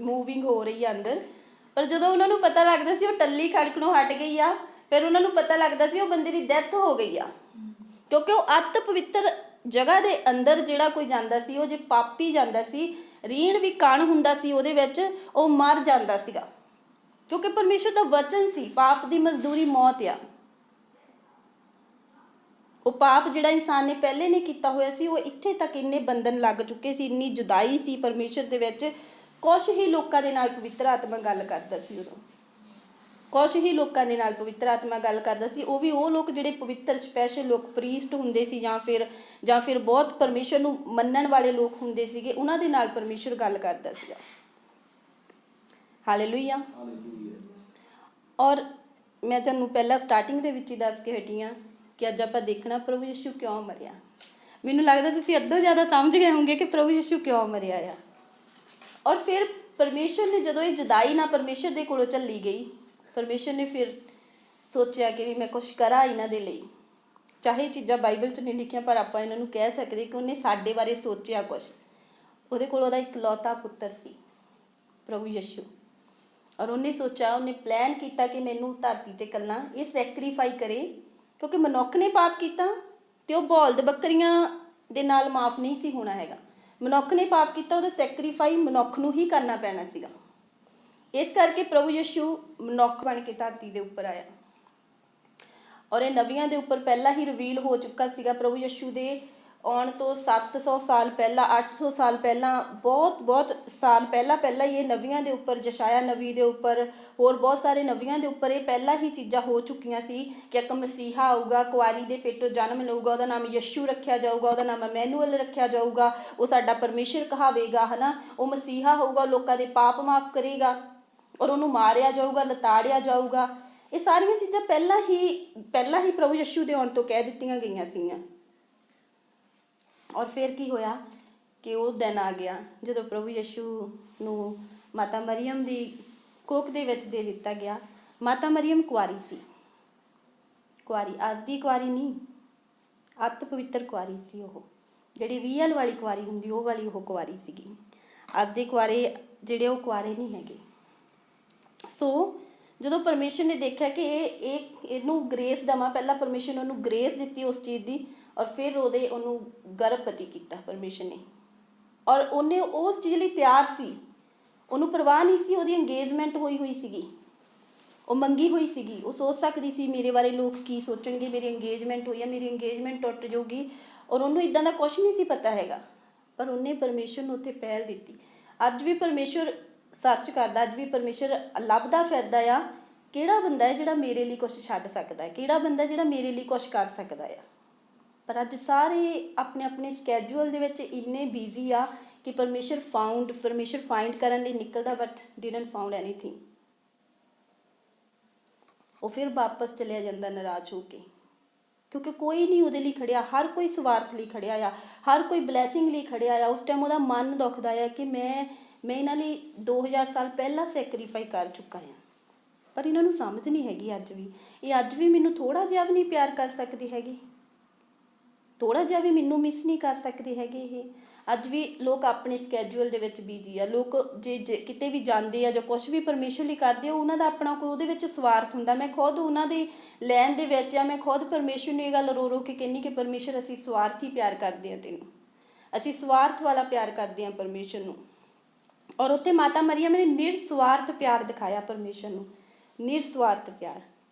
ਮੂਵਿੰਗ ਹੋ ਰਹੀ ਆ ਅੰਦਰ। ਪਰ ਜਦੋਂ ਉਹਨਾਂ ਨੂੰ ਪਤਾ ਲੱਗਦਾ ਸੀ ਉਹ ਟੱਲੀ ਖੜਕਣੋਂ ਹਟ ਗਈ ਆ, ਫਿਰ ਉਹਨਾਂ ਨੂੰ ਪਤਾ ਲੱਗਦਾ ਸੀ ਉਹ ਬੰਦੇ ਦੀ ਡੈਥ ਹੋ ਗਈ ਆ, ਕਿਉਂਕਿ ਉਹ ਅਤ ਪਵਿੱਤਰ ਜਗ੍ਹਾ ਦੇ ਅੰਦਰ ਜਿਹੜਾ ਕੋਈ ਜਾਂਦਾ ਸੀ, ਉਹ ਜੇ ਪਾਪੀ ਜਾਂਦਾ ਸੀ, ਰੀਣ ਵੀ ਕਣ ਹੁੰਦਾ ਸੀ ਉਹਦੇ ਵਿੱਚ, ਉਹ ਮਰ ਜਾਂਦਾ ਸੀਗਾ, ਕਿਉਂਕਿ ਪਰਮੇਸ਼ਰ ਦਾ ਵਚਨ ਸੀ ਪਾਪ ਦੀ ਮਜ਼ਦੂਰੀ ਮੌਤ ਆ। ਉਹ ਪਾਪ ਜਿਹੜਾ ਇਨਸਾਨ ਨੇ ਪਹਿਲੇ ਨੇ ਕੀਤਾ ਹੋਇਆ ਸੀ, ਉਹ ਇੱਥੇ ਤੱਕ ਇੰਨੇ ਬੰਧਨ ਲੱਗ ਚੁੱਕੇ ਸੀ, ਇੰਨੀ ਜੁਦਾਈ ਸੀ ਪਰਮੇਸ਼ਰ ਦੇ ਵਿੱਚ। ਕੁਛ ਹੀ ਲੋਕਾਂ ਦੇ ਨਾਲ ਪਵਿੱਤਰ ਆਤਮਾ ਗੱਲ ਕਰਦਾ ਸੀ ਉਦੋਂ, ਕੁਛ ਹੀ ਲੋਕਾਂ ਦੇ ਨਾਲ ਪਵਿੱਤਰ ਆਤਮਾ ਗੱਲ ਕਰਦਾ ਸੀ। ਉਹ ਵੀ ਉਹ ਲੋਕ ਜਿਹੜੇ ਪਵਿੱਤਰ ਸਪੈਸ਼ਲ ਲੋਕ, ਪ੍ਰੀਸਟ ਹੁੰਦੇ ਸੀ, ਜਾਂ ਫਿਰ ਬਹੁਤ ਪਰਮੇਸ਼ਰ ਨੂੰ ਮੰਨਣ ਵਾਲੇ ਲੋਕ ਹੁੰਦੇ ਸੀਗੇ, ਉਹਨਾਂ ਦੇ ਨਾਲ ਪਰਮੇਸ਼ਰ ਗੱਲ ਕਰਦਾ ਸੀਗਾ। ਹਾਲੇਲੂਇਆ। ਔਰ ਮੈਂ ਤੁਹਾਨੂੰ ਪਹਿਲਾਂ ਸਟਾਰਟਿੰਗ ਦੇ ਵਿੱਚ ਹੀ ਦੱਸ ਕੇ ਹਟੀ ਹਾਂ ਕਿ ਅੱਜ ਆਪਾਂ ਦੇਖਣਾ ਪ੍ਰਭੂ ਯਿਸੂ ਕਿਉਂ ਮਰਿਆ। ਮੈਨੂੰ ਲੱਗਦਾ ਤੁਸੀਂ ਅੱਧੋਂ ਜ਼ਿਆਦਾ ਸਮਝ ਗਏ ਹੋਵੋਗੇ ਕਿ ਪ੍ਰਭੂ ਯਿਸੂ ਕਿਉਂ ਮਰਿਆ ਆ। ਔਰ ਫਿਰ ਪਰਮੇਸ਼ਰ ਨੇ ਜਦੋਂ ਇਹ ਜੁਦਾਈ ਨਾ ਪਰਮੇਸ਼ਰ ਦੇ ਕੋਲੋਂ ਝੱਲੀ ਗਈ, ਪਰਮੇਸ਼ਰ ਨੇ ਫਿਰ ਸੋਚਿਆ ਕਿ ਵੀ ਮੈਂ ਕੁਛ ਕਰਾਂ ਇਹਨਾਂ ਦੇ ਲਈ। ਚਾਹੇ ਇਹ ਚੀਜ਼ਾਂ ਬਾਈਬਲ 'ਚ ਨਹੀਂ ਲਿਖੀਆਂ, ਪਰ ਆਪਾਂ ਇਹਨਾਂ ਨੂੰ ਕਹਿ ਸਕਦੇ ਕਿ ਉਹਨੇ ਸਾਡੇ ਬਾਰੇ ਸੋਚਿਆ ਕੁਛ। ਉਹਦੇ ਕੋਲ ਉਹਦਾ ਇਕਲੌਤਾ ਪੁੱਤਰ ਸੀ ਪ੍ਰਭੂ ਯਿਸੂ, ਔਰ ਉਹਨੇ ਸੋਚਿਆ, ਉਹਨੇ ਪਲਾਨ ਕੀਤਾ ਕਿ ਮੈਨੂੰ ਧਰਤੀ 'ਤੇ ਇਕੱਲਾ ਇਹ ਸੈਕਰੀਫਾਈ ਕਰੇ, ਕਿਉਂਕਿ ਮਨੁੱਖ ਨੇ ਪਾਪ ਕੀਤਾ ਅਤੇ ਉਹ ਬੌਲਦ ਬੱਕਰੀਆਂ ਦੇ ਨਾਲ ਮਾਫ ਨਹੀਂ ਸੀ ਹੋਣਾ ਹੈਗਾ। ਮਨੁੱਖ ਨੇ ਪਾਪ ਕੀਤਾ, ਉਹਦਾ ਸੈਕਰੀਫਾਈ ਮਨੁੱਖ ਨੂੰ ਹੀ ਕਰਨਾ ਪੈਣਾ ਸੀਗਾ। ਇਸ ਕਰਕੇ ਪ੍ਰਭੂ ਯਿਸੂ ਮਨੁੱਖ ਬਣ ਕੇ ਧਰਤੀ ਦੇ ਉੱਪਰ ਆਇਆ। ਔਰ ਇਹ ਨਬੀਆਂ ਦੇ ਉੱਪਰ ਪਹਿਲਾਂ ਹੀ ਰਿਵੀਲ ਹੋ ਚੁੱਕਾ ਸੀਗਾ। ਪ੍ਰਭੂ ਯਿਸੂ ਦੇ ਆਉਣ ਤੋਂ 700 ਸਾਲ ਪਹਿਲਾਂ, 800 ਸਾਲ ਪਹਿਲਾਂ, ਬਹੁਤ ਸਾਲ ਪਹਿਲਾਂ ਹੀ ਇਹ ਨਬੀਆਂ ਦੇ ਉੱਪਰ, ਯਸ਼ਾਇਆ ਨਬੀ ਦੇ ਉੱਪਰ, ਹੋਰ ਬਹੁਤ ਸਾਰੇ ਨਬੀਆਂ ਦੇ ਉੱਪਰ ਇਹ ਪਹਿਲਾਂ ਹੀ ਚੀਜ਼ਾਂ ਹੋ ਚੁੱਕੀਆਂ ਸੀ ਕਿ ਇੱਕ ਮਸੀਹਾ ਆਊਗਾ, ਕੁਆਰੀ ਦੇ ਪੇਟੋਂ ਜਨਮ ਲਊਗਾ, ਉਹਦਾ ਨਾਮ ਯਿਸੂ ਰੱਖਿਆ ਜਾਊਗਾ, ਉਹਦਾ ਨਾਮ ਇਮੈਨੂਅਲ ਰੱਖਿਆ ਜਾਊਗਾ, ਉਹ ਸਾਡਾ ਪਰਮੇਸ਼ਰ ਕਹਾਵੇਗਾ, ਹੈ ਨਾ। ਉਹ ਮਸੀਹਾ ਹੋਊਗਾ, ਲੋਕਾਂ ਦੇ ਪਾਪ ਮਾਫ ਕਰੇਗਾ, ਔਰ ਉਹਨੂੰ ਮਾਰਿਆ ਜਾਊਗਾ, ਲਤਾੜਿਆ ਜਾਊਗਾ। ਇਹ ਸਾਰੀਆਂ ਚੀਜ਼ਾਂ ਪਹਿਲਾਂ ਹੀ ਪ੍ਰਭੂ ਯਿਸੂ ਦੇ ਆਉਣ ਤੋਂ ਕਹਿ ਦਿੱਤੀਆਂ ਗਈਆਂ ਸੀਗੀਆਂ। ਔਰ ਫਿਰ ਕੀ ਹੋਇਆ ਕਿ ਉਹ ਦਿਨ ਆ ਗਿਆ ਜਦੋਂ ਪ੍ਰਭੂ ਯਿਸੂ ਨੂੰ ਮਾਤਾ ਮਰੀਅਮ ਦੀ ਕੋਖ ਦੇ ਵਿੱਚ ਦੇ ਦਿੱਤਾ ਗਿਆ। ਮਾਤਾ ਮਰੀਅਮ ਕੁਆਰੀ ਸੀ, ਕੁਆਰੀ, ਅੱਜ ਦੀ ਕੁਆਰੀ ਨਹੀਂ, ਅੱਤ ਪਵਿੱਤਰ ਕੁਆਰੀ ਸੀ। ਉਹ ਜਿਹੜੀ ਰੀਅਲ ਵਾਲੀ ਕੁਆਰੀ ਹੁੰਦੀ, ਉਹ ਵਾਲੀ ਉਹ ਕੁਆਰੀ ਸੀਗੀ। ਅੱਜ ਦੇ ਕੁਆਰੇ ਜਿਹੜੇ ਉਹ ਕੁਆਰੇ ਨਹੀਂ ਹੈਗੇ। ਸੋ ਜਦੋਂ ਪਰਮੇਸ਼ਰ ਨੇ ਦੇਖਿਆ ਕਿ ਇਹਨੂੰ ਗ੍ਰੇਸ ਦੇਵਾਂ, ਪਹਿਲਾਂ ਪਰਮੇਸ਼ਰ ਨੇ ਉਹਨੂੰ ਗ੍ਰੇਸ ਦਿੱਤੀ ਉਸ ਚੀਜ਼ ਦੀ, ਔਰ ਫਿਰ ਉਹਨੂੰ ਗਰਭਵਤੀ ਕੀਤਾ ਪਰਮੇਸ਼ਰ ਨੇ। ਔਰ ਉਹਨੇ ਉਸ ਚੀਜ਼ ਲਈ ਤਿਆਰ ਸੀ, ਉਹਨੂੰ ਪਰਵਾਹ ਨਹੀਂ ਸੀ। ਉਹਦੀ ਇੰਗੇਜਮੈਂਟ ਹੋਈ ਸੀਗੀ, ਉਹ ਮੰਗੀ ਹੋਈ ਸੀਗੀ। ਉਹ ਸੋਚ ਸਕਦੀ ਸੀ ਮੇਰੇ ਬਾਰੇ ਲੋਕ ਕੀ ਸੋਚਣਗੇ, ਮੇਰੀ ਇੰਗੇਜਮੈਂਟ ਹੋਈ ਆ, ਮੇਰੀ ਇੰਗੇਜਮੈਂਟ ਟੁੱਟ ਜਾਊਗੀ। ਔਰ ਉਹਨੂੰ ਇੱਦਾਂ ਦਾ ਕੁਛ ਨਹੀਂ ਸੀ ਪਤਾ ਹੈਗਾ, ਪਰ ਉਹਨੇ ਪਰਮੇਸ਼ਰ ਨੂੰ ਉੱਥੇ ਪਹਿਲ ਦਿੱਤੀ। ਅੱਜ ਵੀ ਪਰਮੇਸ਼ਰ ਸਰਚ ਕਰਦਾ, ਅੱਜ ਵੀ ਪਰਮੇਸ਼ਰ ਲੱਭਦਾ ਫਿਰਦਾ ਆ ਕਿਹੜਾ ਬੰਦਾ ਹੈ ਜਿਹੜਾ ਮੇਰੇ ਲਈ ਕੁਛ ਛੱਡ ਸਕਦਾ ਹੈ, ਕਿਹੜਾ ਬੰਦਾ ਜਿਹੜਾ ਮੇਰੇ ਲਈ ਕੁਛ ਕਰ ਸਕਦਾ ਆ। ਪਰ ਅੱਜ ਸਾਰੇ ਆਪਣੇ ਸਕੈਜੂਅਲ ਦੇ ਵਿੱਚ ਇੰਨੇ ਬਿਜ਼ੀ ਆ ਕਿ ਪਰਮੇਸ਼ਰ ਫਾਈਂਡ ਕਰਨ ਲਈ ਨਿਕਲਦਾ, ਬਟ ਡਿਡਨਟ ਫਾਊਂਡ ਐਨੀਥਿੰਗ। ਉਹ ਫਿਰ ਵਾਪਸ ਚਲਿਆ ਜਾਂਦਾ ਨਾਰਾਜ਼ ਹੋ ਕੇ, ਕਿਉਂਕਿ ਕੋਈ ਨਹੀਂ ਉਹਦੇ ਲਈ ਖੜਿਆ। ਹਰ ਕੋਈ ਸਵਾਰਥ ਲਈ ਖੜਿਆ ਆ, ਹਰ ਕੋਈ ਬਲੈਸਿੰਗ ਲਈ ਖੜਿਆ ਆ। ਉਸ ਟਾਈਮ ਉਹਦਾ ਮਨ ਦੁਖਦਾ ਆ ਕਿ ਮੈਂ ਇਹਨਾਂ ਲਈ 2000 ਸਾਲ ਪਹਿਲਾਂ ਸੈਕਰੀਫਾਈ ਕਰ ਚੁੱਕਾ ਹਾਂ, ਪਰ ਇਹਨਾਂ ਨੂੰ ਸਮਝ ਨਹੀਂ ਹੈਗੀ। ਅੱਜ ਵੀ ਮੈਨੂੰ ਥੋੜ੍ਹਾ ਜਿਹਾ ਵੀ ਨਹੀਂ ਪਿਆਰ ਕਰ ਸਕਦੀ ਹੈਗੀ, ਥੋੜ੍ਹਾ ਜਿਹਾ ਵੀ ਮੈਨੂੰ ਮਿਸ ਨਹੀਂ ਕਰ ਸਕਦੇ ਹੈਗੇ। ਇਹ ਅੱਜ ਵੀ ਲੋਕ ਆਪਣੇ ਸਕੈਜੂਅਲ ਦੇ ਵਿੱਚ ਬਿਜੀ ਆ। ਲੋਕ ਜੇ ਕਿਤੇ ਵੀ ਜਾਂਦੇ ਆ ਜਾਂ ਕੁਛ ਵੀ ਪਰਮੇਸ਼ਰ ਲਈ ਕਰਦੇ ਆ, ਉਹਨਾਂ ਦਾ ਆਪਣਾ ਕੋਈ ਉਹਦੇ ਵਿੱਚ ਸਵਾਰਥ ਹੁੰਦਾ। ਮੈਂ ਖੁਦ ਉਹਨਾਂ ਦੇ ਲੈਣ ਦੇ ਵਿੱਚ ਆ, ਮੈਂ ਖੁਦ ਪਰਮੇਸ਼ਰ ਨੂੰ ਇਹ ਗੱਲ ਰੋ ਕੇ ਕਹਿੰਦੀ ਕਿ ਪਰਮੇਸ਼ਰ ਅਸੀਂ ਸਵਾਰਥੀ ਪਿਆਰ ਕਰਦੇ ਹਾਂ ਤੈਨੂੰ, ਅਸੀਂ ਸਵਾਰਥ ਵਾਲਾ ਪਿਆਰ ਕਰਦੇ ਹਾਂ ਪਰਮੇਸ਼ਰ ਨੂੰ। ਔਰ ਉੱਥੇ ਮਾਤਾ ਮਰੀਅਮ ਨੇ ਨਿਰਸਵਾਰਥ ਪਿਆਰ ਦਿਖਾਇਆ ਪਰਮੇਸ਼ਰ ਨੂੰ, ਨਿਰਸਵਾਰਥ ਪਿਆਰ।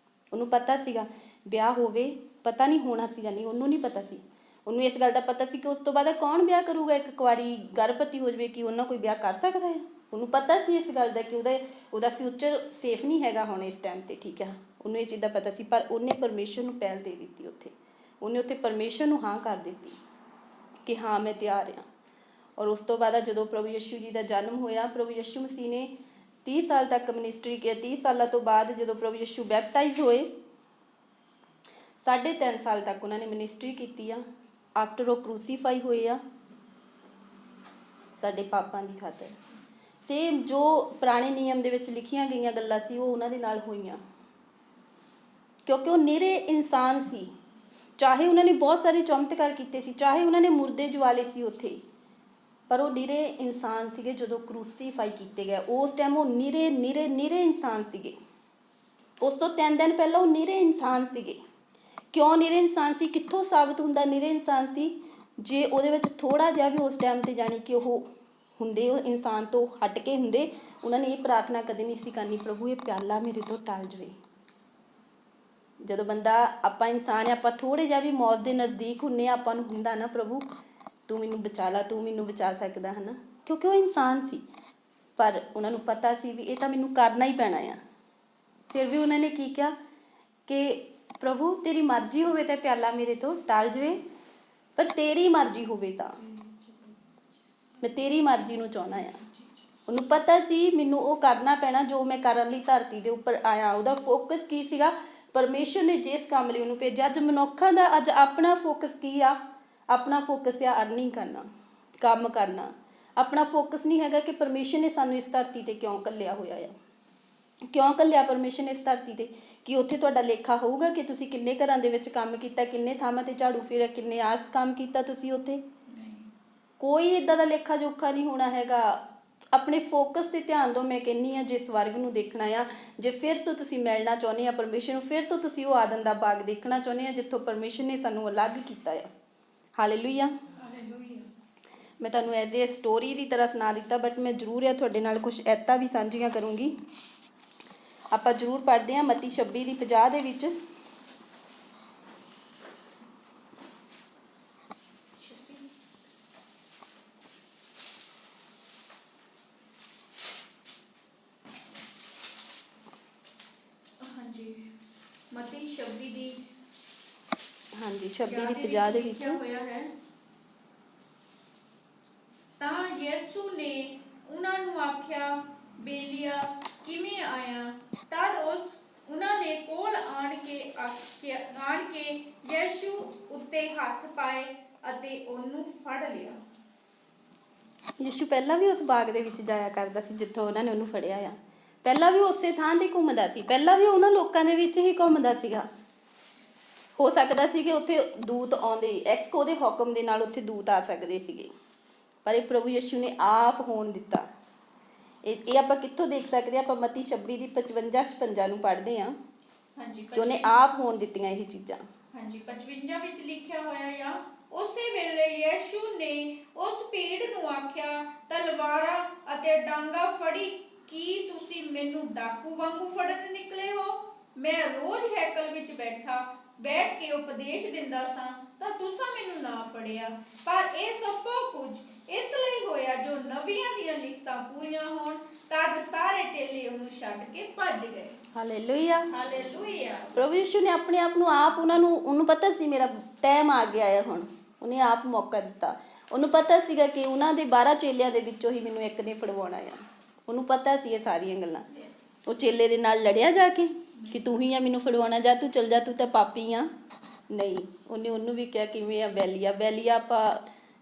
ਉਹਨੂੰ ਪਤਾ ਸੀਗਾ ਵਿਆਹ ਹੋਵੇ, ਪਤਾ ਨਹੀਂ ਹੋਣਾ ਸੀ ਜਾਂ ਨਹੀਂ, ਉਹਨੂੰ ਨਹੀਂ ਪਤਾ ਸੀ। ਉਹਨੂੰ ਇਸ ਗੱਲ ਦਾ ਪਤਾ ਸੀ ਕਿ ਉਸ ਤੋਂ ਬਾਅਦ ਕੌਣ ਵਿਆਹ ਕਰੂਗਾ, ਇੱਕ ਕੁਆਰੀ ਗਰਭਵਤੀ ਹੋ ਜਾਵੇ, ਕਿ ਉਹਨਾਂ ਕੋਈ ਵਿਆਹ ਕਰ ਸਕਦਾ ਹੈ। ਉਹਨੂੰ ਪਤਾ ਸੀ ਇਸ ਗੱਲ ਦਾ ਕਿ ਉਹਦਾ ਫਿਊਚਰ ਸੇਫ ਨਹੀਂ ਹੈਗਾ ਹੁਣ ਇਸ ਟਾਈਮ 'ਤੇ, ਠੀਕ ਹੈ। ਉਹਨੂੰ ਇਹ ਚੀਜ਼ ਦਾ ਪਤਾ ਸੀ, ਪਰ ਉਹਨੇ ਪਰਮੇਸ਼ਰ ਨੂੰ ਪਹਿਲ ਦੇ ਦਿੱਤੀ। ਉਹਨੇ ਉੱਥੇ ਪਰਮੇਸ਼ਰ ਨੂੰ ਹਾਂ ਕਰ ਦਿੱਤੀ ਕਿ ਹਾਂ ਮੈਂ ਤਿਆਰ ਹਾਂ। ਔਰ ਉਸ ਤੋਂ ਬਾਅਦ ਜਦੋਂ ਪ੍ਰਭੂ ਯਿਸੂ ਜੀ ਦਾ ਜਨਮ ਹੋਇਆ, ਪ੍ਰਭੂ ਯਿਸੂ ਮਸੀਹ ਨੇ 30 ਸਾਲ ਤੱਕ ਮਿਨਿਸਟਰੀ ਕੀਤੀ। 30 ਸਾਲਾਂ ਤੋਂ ਬਾਅਦ ਜਦੋਂ ਪ੍ਰਭੂ ਯਿਸੂ ਬੈਪਟਾਈਜ਼ ਹੋਏ, 3.5 ਸਾਲ ਤੱਕ ਉਹਨਾਂ ਨੇ ਮਿਨਿਸਟਰੀ ਕੀਤੀ ਆ। ਆਫਟਰ ਉਹ ਕਰੂਸੀਫਾਈ ਹੋਏ ਆ ਸਾਡੇ ਪਾਪਾਂ ਦੀ ਖਾਤਰ। ਸੇਮ ਜੋ ਪੁਰਾਣੇ ਨਿਯਮ ਦੇ ਵਿੱਚ ਲਿਖੀਆਂ ਗਈਆਂ ਗੱਲਾਂ ਸੀ, ਉਹ ਉਹਨਾਂ ਦੇ ਨਾਲ ਹੋਈਆਂ, ਕਿਉਂਕਿ ਉਹ ਨਿਰੇ ਇਨਸਾਨ ਸੀ। ਚਾਹੇ ਉਹਨਾਂ ਨੇ ਬਹੁਤ ਸਾਰੇ ਚਮਤਕਾਰ ਕੀਤੇ ਸੀ, ਚਾਹੇ ਉਹਨਾਂ ਨੇ ਮੁਰਦੇ ਜਵਾਲੇ ਸੀ ਉੱਥੇ, ਪਰ ਉਹ ਨਿਰੇ ਇਨਸਾਨ ਸੀਗੇ। ਜਦੋਂ ਕਰੂਸੀਫਾਈ ਕੀਤੇ ਗਏ ਉਸ ਟਾਈਮ ਉਹ ਨਿਰੇ ਇਨਸਾਨ ਸੀਗੇ। ਉਸ ਤੋਂ 3 ਦਿਨ ਪਹਿਲਾਂ ਉਹ ਨਿਰੇ ਇਨਸਾਨ ਸੀਗੇ। ਕਿਉਂ ਨਿਰੇ ਇਨਸਾਨ ਸੀ? ਕਿੱਥੋਂ ਸਾਬਤ ਹੁੰਦਾ ਨਿਰੇ ਇਨਸਾਨ ਸੀ? ਜੇ ਉਹਦੇ ਵਿੱਚ ਥੋੜ੍ਹਾ ਜਿਹਾ ਵੀ ਉਸ ਟਾਈਮ 'ਤੇ ਜਾਣੀ ਕਿ ਉਹ ਇਨਸਾਨ ਤੋਂ ਹਟ ਕੇ ਹੁੰਦੇ, ਉਹਨਾਂ ਨੇ ਇਹ ਪ੍ਰਾਰਥਨਾ ਕਦੇ ਨਹੀਂ ਸੀ ਕਰਨੀ, ਪ੍ਰਭੂ ਇਹ ਪਿਆਲਾ ਮੇਰੇ ਤੋਂ ਟਲ ਜਾਵੇ। ਜਦੋਂ ਬੰਦਾ, ਆਪਾਂ ਇਨਸਾਨ ਆ, ਆਪਾਂ ਥੋੜ੍ਹੇ ਜਿਹਾ ਵੀ ਮੌਤ ਦੇ ਨਜ਼ਦੀਕ ਹੁੰਦੇ ਹਾਂ, ਆਪਾਂ ਨੂੰ ਹੁੰਦਾ ਨਾ ਪ੍ਰਭੂ ਤੂੰ ਮੈਨੂੰ ਬਚਾ ਲਾ, ਤੂੰ ਮੈਨੂੰ ਬਚਾ ਸਕਦਾ, ਹੈ ਨਾ, ਕਿਉਂਕਿ ਉਹ ਇਨਸਾਨ ਸੀ। ਪਰ ਉਹਨਾਂ ਨੂੰ ਪਤਾ ਸੀ ਵੀ ਇਹ ਤਾਂ ਮੈਨੂੰ ਕਰਨਾ ਹੀ ਪੈਣਾ ਆ। ਫਿਰ ਵੀ ਉਹਨਾਂ ਨੇ ਕੀ ਕਿਹਾ ਕਿ ਪ੍ਰਭੂ ਤੇਰੀ ਮਰਜ਼ੀ ਹੋਵੇ ਤਾਂ ਪਿਆਲਾ ਮੇਰੇ ਤੋਂ ਟਲ ਜਾਵੇ, ਪਰ ਤੇਰੀ ਮਰਜ਼ੀ ਹੋਵੇ ਤਾਂ, ਮੈਂ ਤੇਰੀ ਮਰਜ਼ੀ ਨੂੰ ਚਾਹੁੰਦਾ ਆ। ਉਹਨੂੰ ਪਤਾ ਸੀ ਮੈਨੂੰ ਉਹ ਕਰਨਾ ਪੈਣਾ ਜੋ ਮੈਂ ਕਰਨ ਲਈ ਧਰਤੀ ਦੇ ਉੱਪਰ ਆਇਆ। ਉਹਦਾ ਫੋਕਸ ਕੀ ਸੀਗਾ? ਪਰਮੇਸ਼ਰ ਨੇ ਜਿਸ ਕੰਮ ਲਈ ਉਹਨੂੰ ਭੇਜਿਆ। ਅੱਜ ਮਨੁੱਖਾਂ ਦਾ ਅੱਜ ਆਪਣਾ ਫੋਕਸ ਕੀ ਆ? ਆਪਣਾ ਫੋਕਸ ਆ ਅਰਨਿੰਗ ਕਰਨਾ, ਕੰਮ ਕਰਨਾ। ਆਪਣਾ ਫੋਕਸ ਨਹੀਂ ਹੈਗਾ ਕਿ ਪਰਮੇਸ਼ਰ ਨੇ ਸਾਨੂੰ ਇਸ ਧਰਤੀ 'ਤੇ ਕਿਉਂ ਘੱਲਿਆ ਹੋਇਆ ਆ। ਕਿਉਂ ਘੱਲਿਆ ਪਰਮੇਸ਼ਰ ਨੇ ਇਸ ਧਰਤੀ 'ਤੇ? ਕਿ ਉੱਥੇ ਤੁਹਾਡਾ ਲੇਖਾ ਹੋਊਗਾ ਕਿ ਤੁਸੀਂ ਕਿੰਨੇ ਘਰਾਂ ਦੇ ਵਿੱਚ ਕੰਮ ਕੀਤਾ, ਕਿੰਨੇ ਥਾਵਾਂ 'ਤੇ ਝਾੜੂ ਫੇਰਿਆ, ਕਿੰਨੇ ਆਰਸ ਕੰਮ ਕੀਤਾ ਤੁਸੀਂ ਉੱਥੇ? ਕੋਈ ਇੱਦਾਂ ਦਾ ਲੇਖਾ ਜੋਖਾ ਨਹੀਂ ਹੋਣਾ ਹੈਗਾ। ਆਪਣੇ ਫੋਕਸ 'ਤੇ ਧਿਆਨ ਦਿਓ। ਮੈਂ ਕਹਿੰਦੀ ਹਾਂ ਜੇ ਸਵਰਗ ਨੂੰ ਦੇਖਣਾ ਆ, ਜੇ ਫਿਰ ਤੋਂ ਤੁਸੀਂ ਮਿਲਣਾ ਚਾਹੁੰਦੇ ਆ ਪਰਮੇਸ਼ਰ ਨੂੰ, ਫਿਰ ਤੋਂ ਤੁਸੀਂ ਉਹ ਆਦਮ ਦਾ ਬਾਗ ਦੇਖਣਾ ਚਾਹੁੰਦੇ ਆ ਜਿੱਥੋਂ ਪਰਮੇਸ਼ਰ ਨੇ ਸਾਨੂੰ ਅਲੱਗ ਕੀਤਾ ਆ। ਹਾਲੇਲੂਇਆ। ਮੈਂ ਤੁਹਾਨੂੰ ਐਜ਼ ਏ ਸਟੋਰੀ ਦੀ ਤਰ੍ਹਾਂ ਸੁਣਾ ਦਿੱਤਾ, ਬਟ ਮੈਂ ਜ਼ਰੂਰ ਆ ਤੁਹਾਡੇ ਨਾਲ ਕੁਛ ਐਤਾਂ ਵੀ ਸਾਂਝੀਆਂ ਕਰੂੰਗੀ। ਆਪਾਂ ਜ਼ਰੂਰ ਪੜ੍ਹਦੇ ਹਾਂ ਮੱਤੀ 26:50 ਦੇ ਵਿੱਚ। ਮਤੀ 26 ਦੀ ਹਾਂਜੀ 26:50 ਦੇ ਵਿੱਚ ਹੋਇਆ ਹੈ। ਤਾਂ ਯਿਸੂ ਨੇ ਉਹਨਾਂ ਨੂੰ ਆਖਿਆ, ਬੇਲੀਆ ਕਿਵੇਂ ਆਇਆ? ਤਦ ਉਹਨਾਂ ਨੇ ਕੋਲ ਆਣ ਕੇ ਯਿਸੂ ਉੱਤੇ ਹੱਥ ਪਾਏ ਅਤੇ ਉਹਨੂੰ ਫੜ ਲਿਆ। ਯਿਸੂ ਪਹਿਲਾਂ ਵੀ ਉਸ ਬਾਗ ਦੇ ਵਿੱਚ ਜਾਇਆ ਕਰਦਾ ਸੀ ਜਿੱਥੋਂ ਉਹਨਾਂ ਨੇ ਉਹਨੂੰ ਫੜਿਆ ਆ। ਪਹਿਲਾਂ ਵੀ ਉਸੇ ਥਾਂ 'ਤੇ ਘੁੰਮਦਾ ਸੀ। ਪਹਿਲਾਂ ਵੀ ਉਹਨਾਂ ਲੋਕਾਂ ਦੇ ਵਿੱਚ ਹੀ ਘੁੰਮਦਾ ਸੀਗਾ। ਹੋ ਸਕਦਾ ਸੀ ਕਿ ਉੱਥੇ ਦੂਤ ਆਉਂਦੇ, ਇੱਕ ਉਹਦੇ ਹੁਕਮ ਦੇ ਨਾਲ ਉੱਥੇ ਦੂਤ ਆ ਸਕਦੇ ਸੀਗੇ, ਪਰ ਇਹ ਪ੍ਰਭੂ ਯਿਸੂ ਨੇ ਆਪ ਹੋਣ ਦਿੱਤਾ। ਇਹ ਆਪਾਂ ਕਿੱਥੋਂ ਦੇਖ ਸਕਦੇ ਹਾਂ? ਆਪਾਂ ਮੱਤੀ 26:55 ਨੂੰ ਪੜ੍ਹਦੇ ਹਾਂ। ਹਾਂਜੀ, ਕਿ ਉਹਨੇ ਆਪ ਹੋਣ ਦਿੱਤੀਆਂ ਇਹ ਚੀਜ਼ਾਂ। ਹਾਂਜੀ 55 ਵਿੱਚ ਲਿਖਿਆ ਹੋਇਆ ਆ, ਉਸੇ ਵੇਲੇ ਯਿਸੂ ਨੇ ਉਸ ਭੀੜ ਨੂੰ ਆਖਿਆ, ਤਲਵਾਰਾਂ ਅਤੇ ਡਾਂਗਾ ਫੜੀ, ਕੀ ਤੁਸੀਂ ਮੈਨੂੰ ਡਾਕੂ ਵਾਂਗੂ ਫੜਨ ਨਿਕਲੇ ਹੋ? ਮੈਂ ਰੋਜ਼ ਹੈਕਲ ਵਿੱਚ ਬੈਠ ਕੇ ਉਪਦੇਸ਼ ਦਿੰਦਾ ਸਾਂ ਤਾਂ ਤੁਸੀਂ ਮੈਨੂੰ ਨਾ ਫੜਿਆ, ਪਰ ਇਹ ਸਭ ਕੁਝ ਇਸ ਲਈ ਹੋਇਆ ਜੋ ਨਬੀਆਂ ਦੀਆਂ ਲਿਖਤਾਂ ਪੂਰੀਆਂ ਹੋਣ। ਤਦ ਸਾਰੇ ਚੇਲੇ ਉਹਨੂੰ ਛੱਡ ਕੇ ਭੱਜ ਗਏ। Hallelujah, hallelujah. ਪ੍ਰਭੂ ਯਿਸੂ ਨੇ ਆਪਣੇ ਆਪ ਨੂੰ ਉਹਨੂੰ ਪਤਾ ਸੀ ਮੇਰਾ ਟਾਈਮ ਆ ਗਿਆ ਹੈ ਹੁਣ। ਉਹਨੇ ਆਪ ਮੌਕਾ ਦਿੱਤਾ। ਉਹਨੂੰ ਪਤਾ ਸੀਗਾ ਕਿ ਉਹਨਾਂ ਦੇ 12 ਚੇਲਿਆਂ ਦੇ ਵਿੱਚੋਂ ਹੀ ਮੈਨੂੰ ਇੱਕ ਨੇ ਫੜਵਾਉਣਾ ਆ। ਉਹਨੂੰ ਪਤਾ ਸੀ ਇਹ ਸਾਰੀਆਂ ਗੱਲਾਂ। ਉਹ ਚੇਲੇ ਦੇ ਨਾਲ ਲੜਿਆ ਜਾ ਕੇ ਕਿ ਤੂੰ ਹੀ ਆ ਮੈਨੂੰ ਫੜਵਾਉਣਾ, ਜਾਂ ਤੂੰ ਚਲ ਜਾ, ਤੂੰ ਤਾਂ ਪਾਪੀ ਆ। ਨਹੀਂ, ਉਹਨੇ ਉਹਨੂੰ ਵੀ ਕਿਹਾ ਕਿਵੇਂ ਆ ਬੈਲੀਆ ਆਪਾਂ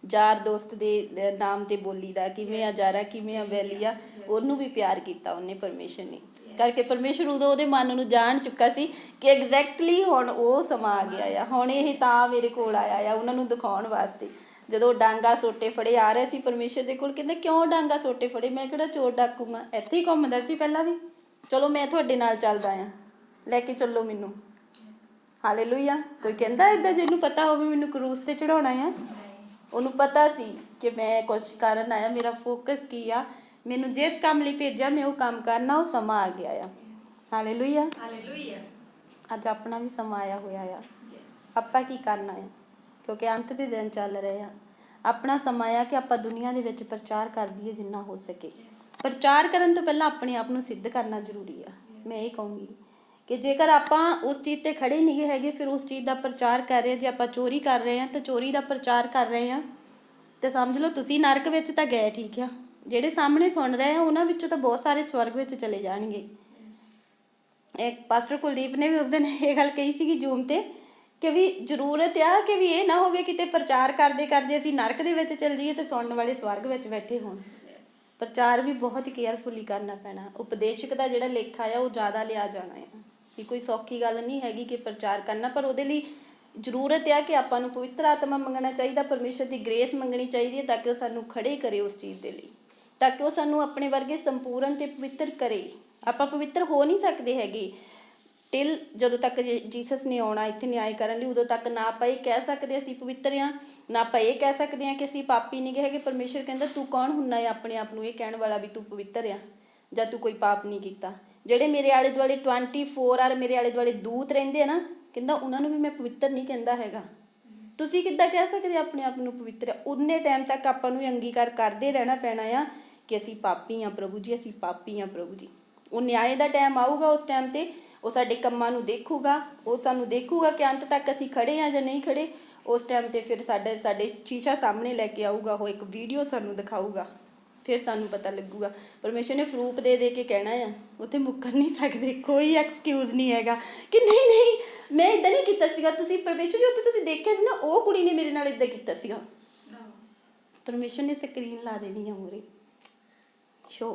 ਯਾਰ ਦੋਸਤ ਦੇ ਨਾਮ ਤੇ ਬੋਲੀ ਦਾ, ਕਿਵੇਂ ਆ ਯਾਰਾ, ਕਿਵੇਂ ਆ ਬੈਲੀਆ। ਉਹਨੂੰ ਵੀ ਪਿਆਰ ਕੀਤਾ ਉਹਨੇ ਪਰਮੇਸ਼ਰ ਨੇ, ਕਰਕੇ ਪਰਮੇਸ਼ਰ ਉਦੋਂ ਉਹਦੇ ਮਨ ਨੂੰ ਜਾਣ ਚੁੱਕਾ ਸੀ ਕਿ ਐਗਜ਼ੈਕਟਲੀ ਹੁਣ ਉਹ ਸਮਾਂ ਆ ਗਿਆ ਆ, ਹੁਣ ਇਹ ਤਾਂ ਮੇਰੇ ਕੋਲ ਆਇਆ ਆ ਉਹਨਾਂ ਨੂੰ ਦਿਖਾਉਣ ਵਾਸਤੇ। ਜਦੋਂ ਡਾਂਗਾ ਸੋਟੇ ਫੜੇ ਆ ਰਹੇ ਸੀ ਪਰਮੇਸ਼ਰ ਦੇ ਕੋਲ, ਕਹਿੰਦੇ ਕਿਉਂ ਡਾਂਗਾ ਸੋਟੇ ਫੜੇ? ਮੈਂ ਕਿਹੜਾ ਚੋਰ ਡਾਕੂਗਾ, ਇੱਥੇ ਹੀ ਘੁੰਮਦਾ ਸੀ ਪਹਿਲਾਂ ਵੀ। ਚਲੋ ਮੈਂ ਤੁਹਾਡੇ ਨਾਲ ਚੱਲਦਾ ਆ, ਲੈ ਕੇ ਚੱਲੋ ਮੈਨੂੰ। ਹਾਲੇਲੂਇਆ। ਕੋਈ ਕਹਿੰਦਾ ਇੱਦਾਂ ਜਿਹਨੂੰ ਪਤਾ ਹੋਵੇ ਮੈਨੂੰ ਕਰੂਸ 'ਤੇ ਚੜਾਉਣਾ ਆ? ਉਹਨੂੰ ਪਤਾ ਸੀ ਕਿ ਮੈਂ ਕੁਛ ਕਰਨ ਆਇਆ, ਮੇਰਾ ਫੋਕਸ ਕੀ ਆ, ਮੈਨੂੰ ਜਿਸ ਕੰਮ ਲਈ ਭੇਜਿਆ ਮੈਂ ਉਹ ਕੰਮ ਕਰਨਾ। ਉਹ ਸਮਾਂ ਆ ਗਿਆ ਆ। Hallelujah, hallelujah. ਅੱਜ ਆਪਣਾ ਵੀ ਸਮਾਂ ਆਇਆ ਹੋਇਆ ਆ। ਆਪਾਂ ਕੀ ਕਰਨਾ ਆ? ਕਿਉਂਕਿ ਅੰਤ ਦੇ ਦਿਨ ਚੱਲ ਰਹੇ ਆ। ਆਪਣਾ ਸਮਾਂ ਆ ਕਿ ਆਪਾਂ ਦੁਨੀਆ ਦੇ ਵਿੱਚ ਪ੍ਰਚਾਰ ਕਰ ਦਈਏ ਜਿੰਨਾ ਹੋ ਸਕੇ। ਪ੍ਰਚਾਰ ਕਰਨ ਤੋਂ ਪਹਿਲਾਂ ਆਪਣੇ ਆਪ ਨੂੰ ਸਿੱਧ ਕਰਨਾ ਜ਼ਰੂਰੀ ਆ। ਮੈਂ ਇਹ ਕਹੂੰਗੀ ਕਿ ਜੇਕਰ ਆਪਾਂ ਉਸ ਚੀਜ਼ 'ਤੇ ਖੜੇ ਨਹੀਂ ਹੈਗੇ, ਫਿਰ ਉਸ ਚੀਜ਼ ਦਾ ਪ੍ਰਚਾਰ ਕਰ ਰਹੇ ਹਾਂ। ਜੇ ਆਪਾਂ ਚੋਰੀ ਕਰ ਰਹੇ ਹਾਂ ਤਾਂ ਚੋਰੀ ਦਾ ਪ੍ਰਚਾਰ ਕਰ ਰਹੇ ਹਾਂ, ਤੇ ਸਮਝ ਲਓ ਤੁਸੀਂ ਨਰਕ ਵਿੱਚ ਤਾਂ ਗਏ, ਠੀਕ ਆ। ਜਿਹੜੇ ਸਾਹਮਣੇ ਸੁਣ ਰਹੇ ਆ ਉਹਨਾਂ ਵਿੱਚੋਂ ਤਾਂ ਬਹੁਤ ਸਾਰੇ ਸਵਰਗ ਵਿੱਚ ਚਲੇ ਜਾਣਗੇ। ਇੱਕ ਪਾਸਟਰ ਕੁਲਦੀਪ ਨੇ ਵੀ ਉਸ ਦਿਨ ਇਹ ਗੱਲ ਕਹੀ ਸੀਗੀ ਜ਼ੂਮ 'ਤੇ ਕਿ ਵੀ ਜ਼ਰੂਰਤ ਆ ਕਿ ਵੀ ਇਹ ਨਾ ਹੋਵੇ ਕਿਤੇ ਪ੍ਰਚਾਰ ਕਰਦੇ ਕਰਦੇ ਅਸੀਂ ਨਰਕ ਦੇ ਵਿੱਚ ਚਲ ਜਾਈਏ ਤੇ ਸੁਣਨ ਵਾਲੇ ਸਵਰਗ ਵਿੱਚ ਬੈਠੇ ਹੋਣ। ਪ੍ਰਚਾਰ ਵੀ ਬਹੁਤ ਕੇਅਰਫੁਲੀ ਕਰਨਾ ਪੈਣਾ। ਉਪਦੇਸ਼ਕ ਦਾ ਜਿਹੜਾ ਲੇਖਾ ਆ ਉਹ ਜ਼ਿਆਦਾ ਲਿਆ ਜਾਣਾ ਆ। ਇਹ ਕੋਈ ਸੌਖੀ ਗੱਲ ਨਹੀਂ ਹੈਗੀ ਕਿ ਪ੍ਰਚਾਰ ਕਰਨਾ, ਪਰ ਉਹਦੇ ਲਈ ਜ਼ਰੂਰਤ ਆ ਕਿ ਆਪਾਂ ਨੂੰ ਪਵਿੱਤਰ ਆਤਮਾ ਮੰਗਣਾ ਚਾਹੀਦਾ, ਪਰਮੇਸ਼ਰ ਦੀ ਗ੍ਰੇਸ ਮੰਗਣੀ ਚਾਹੀਦੀ ਹੈ, ਤਾਂ ਕਿ ਉਹ ਸਾਨੂੰ ਖੜੇ ਕਰੇ ਉਸ ਚੀਜ਼ ਦੇ ਲਈ, ਤਾਂ ਕਿ ਉਹ ਸਾਨੂੰ ਆਪਣੇ ਵਰਗੇ ਸੰਪੂਰਨ ਤੇ ਪਵਿੱਤਰ ਕਰੇ। ਆਪਾਂ ਪਵਿੱਤਰ ਹੋ ਨਹੀਂ ਸਕਦੇ ਹੈਗੇ ਟਿਲ ਜਦੋਂ ਤੱਕ ਜੀਸਸ ਨੇ ਆਉਣਾ ਇੱਥੇ ਨਿਆਂ ਕਰਨ ਲਈ। ਉਦੋਂ ਤੱਕ ਨਾ ਆਪਾਂ ਇਹ ਕਹਿ ਸਕਦੇ ਅਸੀਂ ਪਵਿੱਤਰ ਹਾਂ, ਨਾ ਆਪਾਂ ਇਹ ਕਹਿ ਸਕਦੇ ਹਾਂ ਕਿ ਅਸੀਂ ਪਾਪੀ ਨਹੀਂ ਹੈਗੇ। ਪਰਮੇਸ਼ਰ ਕਹਿੰਦਾ ਤੂੰ ਕੌਣ ਹੁੰਦਾ ਹੈ ਆਪਣੇ ਆਪ ਨੂੰ ਇਹ ਕਹਿਣ ਵਾਲਾ ਵੀ ਤੂੰ ਪਵਿੱਤਰ ਆ ਜਾਂ ਤੂੰ ਕੋਈ ਪਾਪ ਨਹੀਂ ਕੀਤਾ? ਜਿਹੜੇ ਮੇਰੇ ਆਲੇ ਦੁਆਲੇ 24 ਆਰ ਮੇਰੇ ਆਲੇ ਦੁਆਲੇ ਦੂਤ ਰਹਿੰਦੇ ਆ ਨਾ, ਕਹਿੰਦਾ ਉਹਨਾਂ ਨੂੰ ਵੀ ਮੈਂ ਪਵਿੱਤਰ ਨਹੀਂ ਕਹਿੰਦਾ ਹੈਗਾ। ਤੁਸੀਂ ਕਿੱਦਾਂ ਕਹਿ ਸਕਦੇ ਆਪਣੇ ਆਪ ਨੂੰ ਪਵਿੱਤਰ? ਉਨੇ ਟਾਈਮ ਤੱਕ ਆਪਾਂ ਨੂੰ ਅੰਗੀਕਾਰ ਕਰਦੇ ਰਹਿਣਾ ਪੈਣਾ ਆ ਕਿ ਅਸੀਂ ਪਾਪੀ ਹਾਂ ਪ੍ਰਭੂ ਜੀ, ਅਸੀਂ ਪਾਪੀ ਹਾਂ ਪ੍ਰਭੂ ਜੀ। ਉਹ ਨਿਆਂ ਦਾ ਟਾਈਮ ਆਊਗਾ, ਉਸ ਟਾਈਮ 'ਤੇ ਉਹ ਸਾਡੇ ਕੰਮਾਂ ਨੂੰ ਦੇਖੂਗਾ, ਉਹ ਸਾਨੂੰ ਦੇਖੂਗਾ ਕਿ ਅੰਤ ਤੱਕ ਅਸੀਂ ਖੜੇ ਹਾਂ ਜਾਂ ਨਹੀਂ ਖੜੇ। ਉਸ ਟਾਈਮ 'ਤੇ ਫਿਰ ਸਾਡੇ ਸ਼ੀਸ਼ਾ ਸਾਹਮਣੇ ਲੈ ਕੇ ਆਊਗਾ, ਉਹ ਇੱਕ ਵੀਡੀਓ ਸਾਨੂੰ ਦਿਖਾਊਗਾ। ਫਿਰ ਸਾਨੂੰ ਪਤਾ ਲੱਗੂਗਾ। ਪਰਮੇਸ਼ਰ ਨੇ ਪ੍ਰੂਫ ਦੇ ਦੇ ਕੇ ਕਹਿਣਾ ਆ, ਉੱਥੇ ਮੁੱਕਰ ਨਹੀਂ ਸਕਦੇ, ਕੋਈ ਐਕਸਕਿਊਜ਼ ਨਹੀਂ ਹੈਗਾ ਕਿ ਨਹੀਂ ਨਹੀਂ ਮੈਂ ਇੱਦਾਂ ਨਹੀਂ ਕੀਤਾ ਸੀਗਾ। ਤੁਸੀਂ ਪਰਮੇਸ਼ਰ ਜੀ ਉੱਥੇ ਤੁਸੀਂ ਦੇਖਿਆ ਸੀ ਨਾ, ਉਹ ਕੁੜੀ ਨੇ ਮੇਰੇ ਨਾਲ ਇੱਦਾਂ ਕੀਤਾ ਸੀਗਾ। ਪਰਮੇਸ਼ਰ ਨੇ ਸਕਰੀਨ ਲਾ ਦੇਣੀ ਆ ਮੂਹਰੇ ਸ਼ੋ,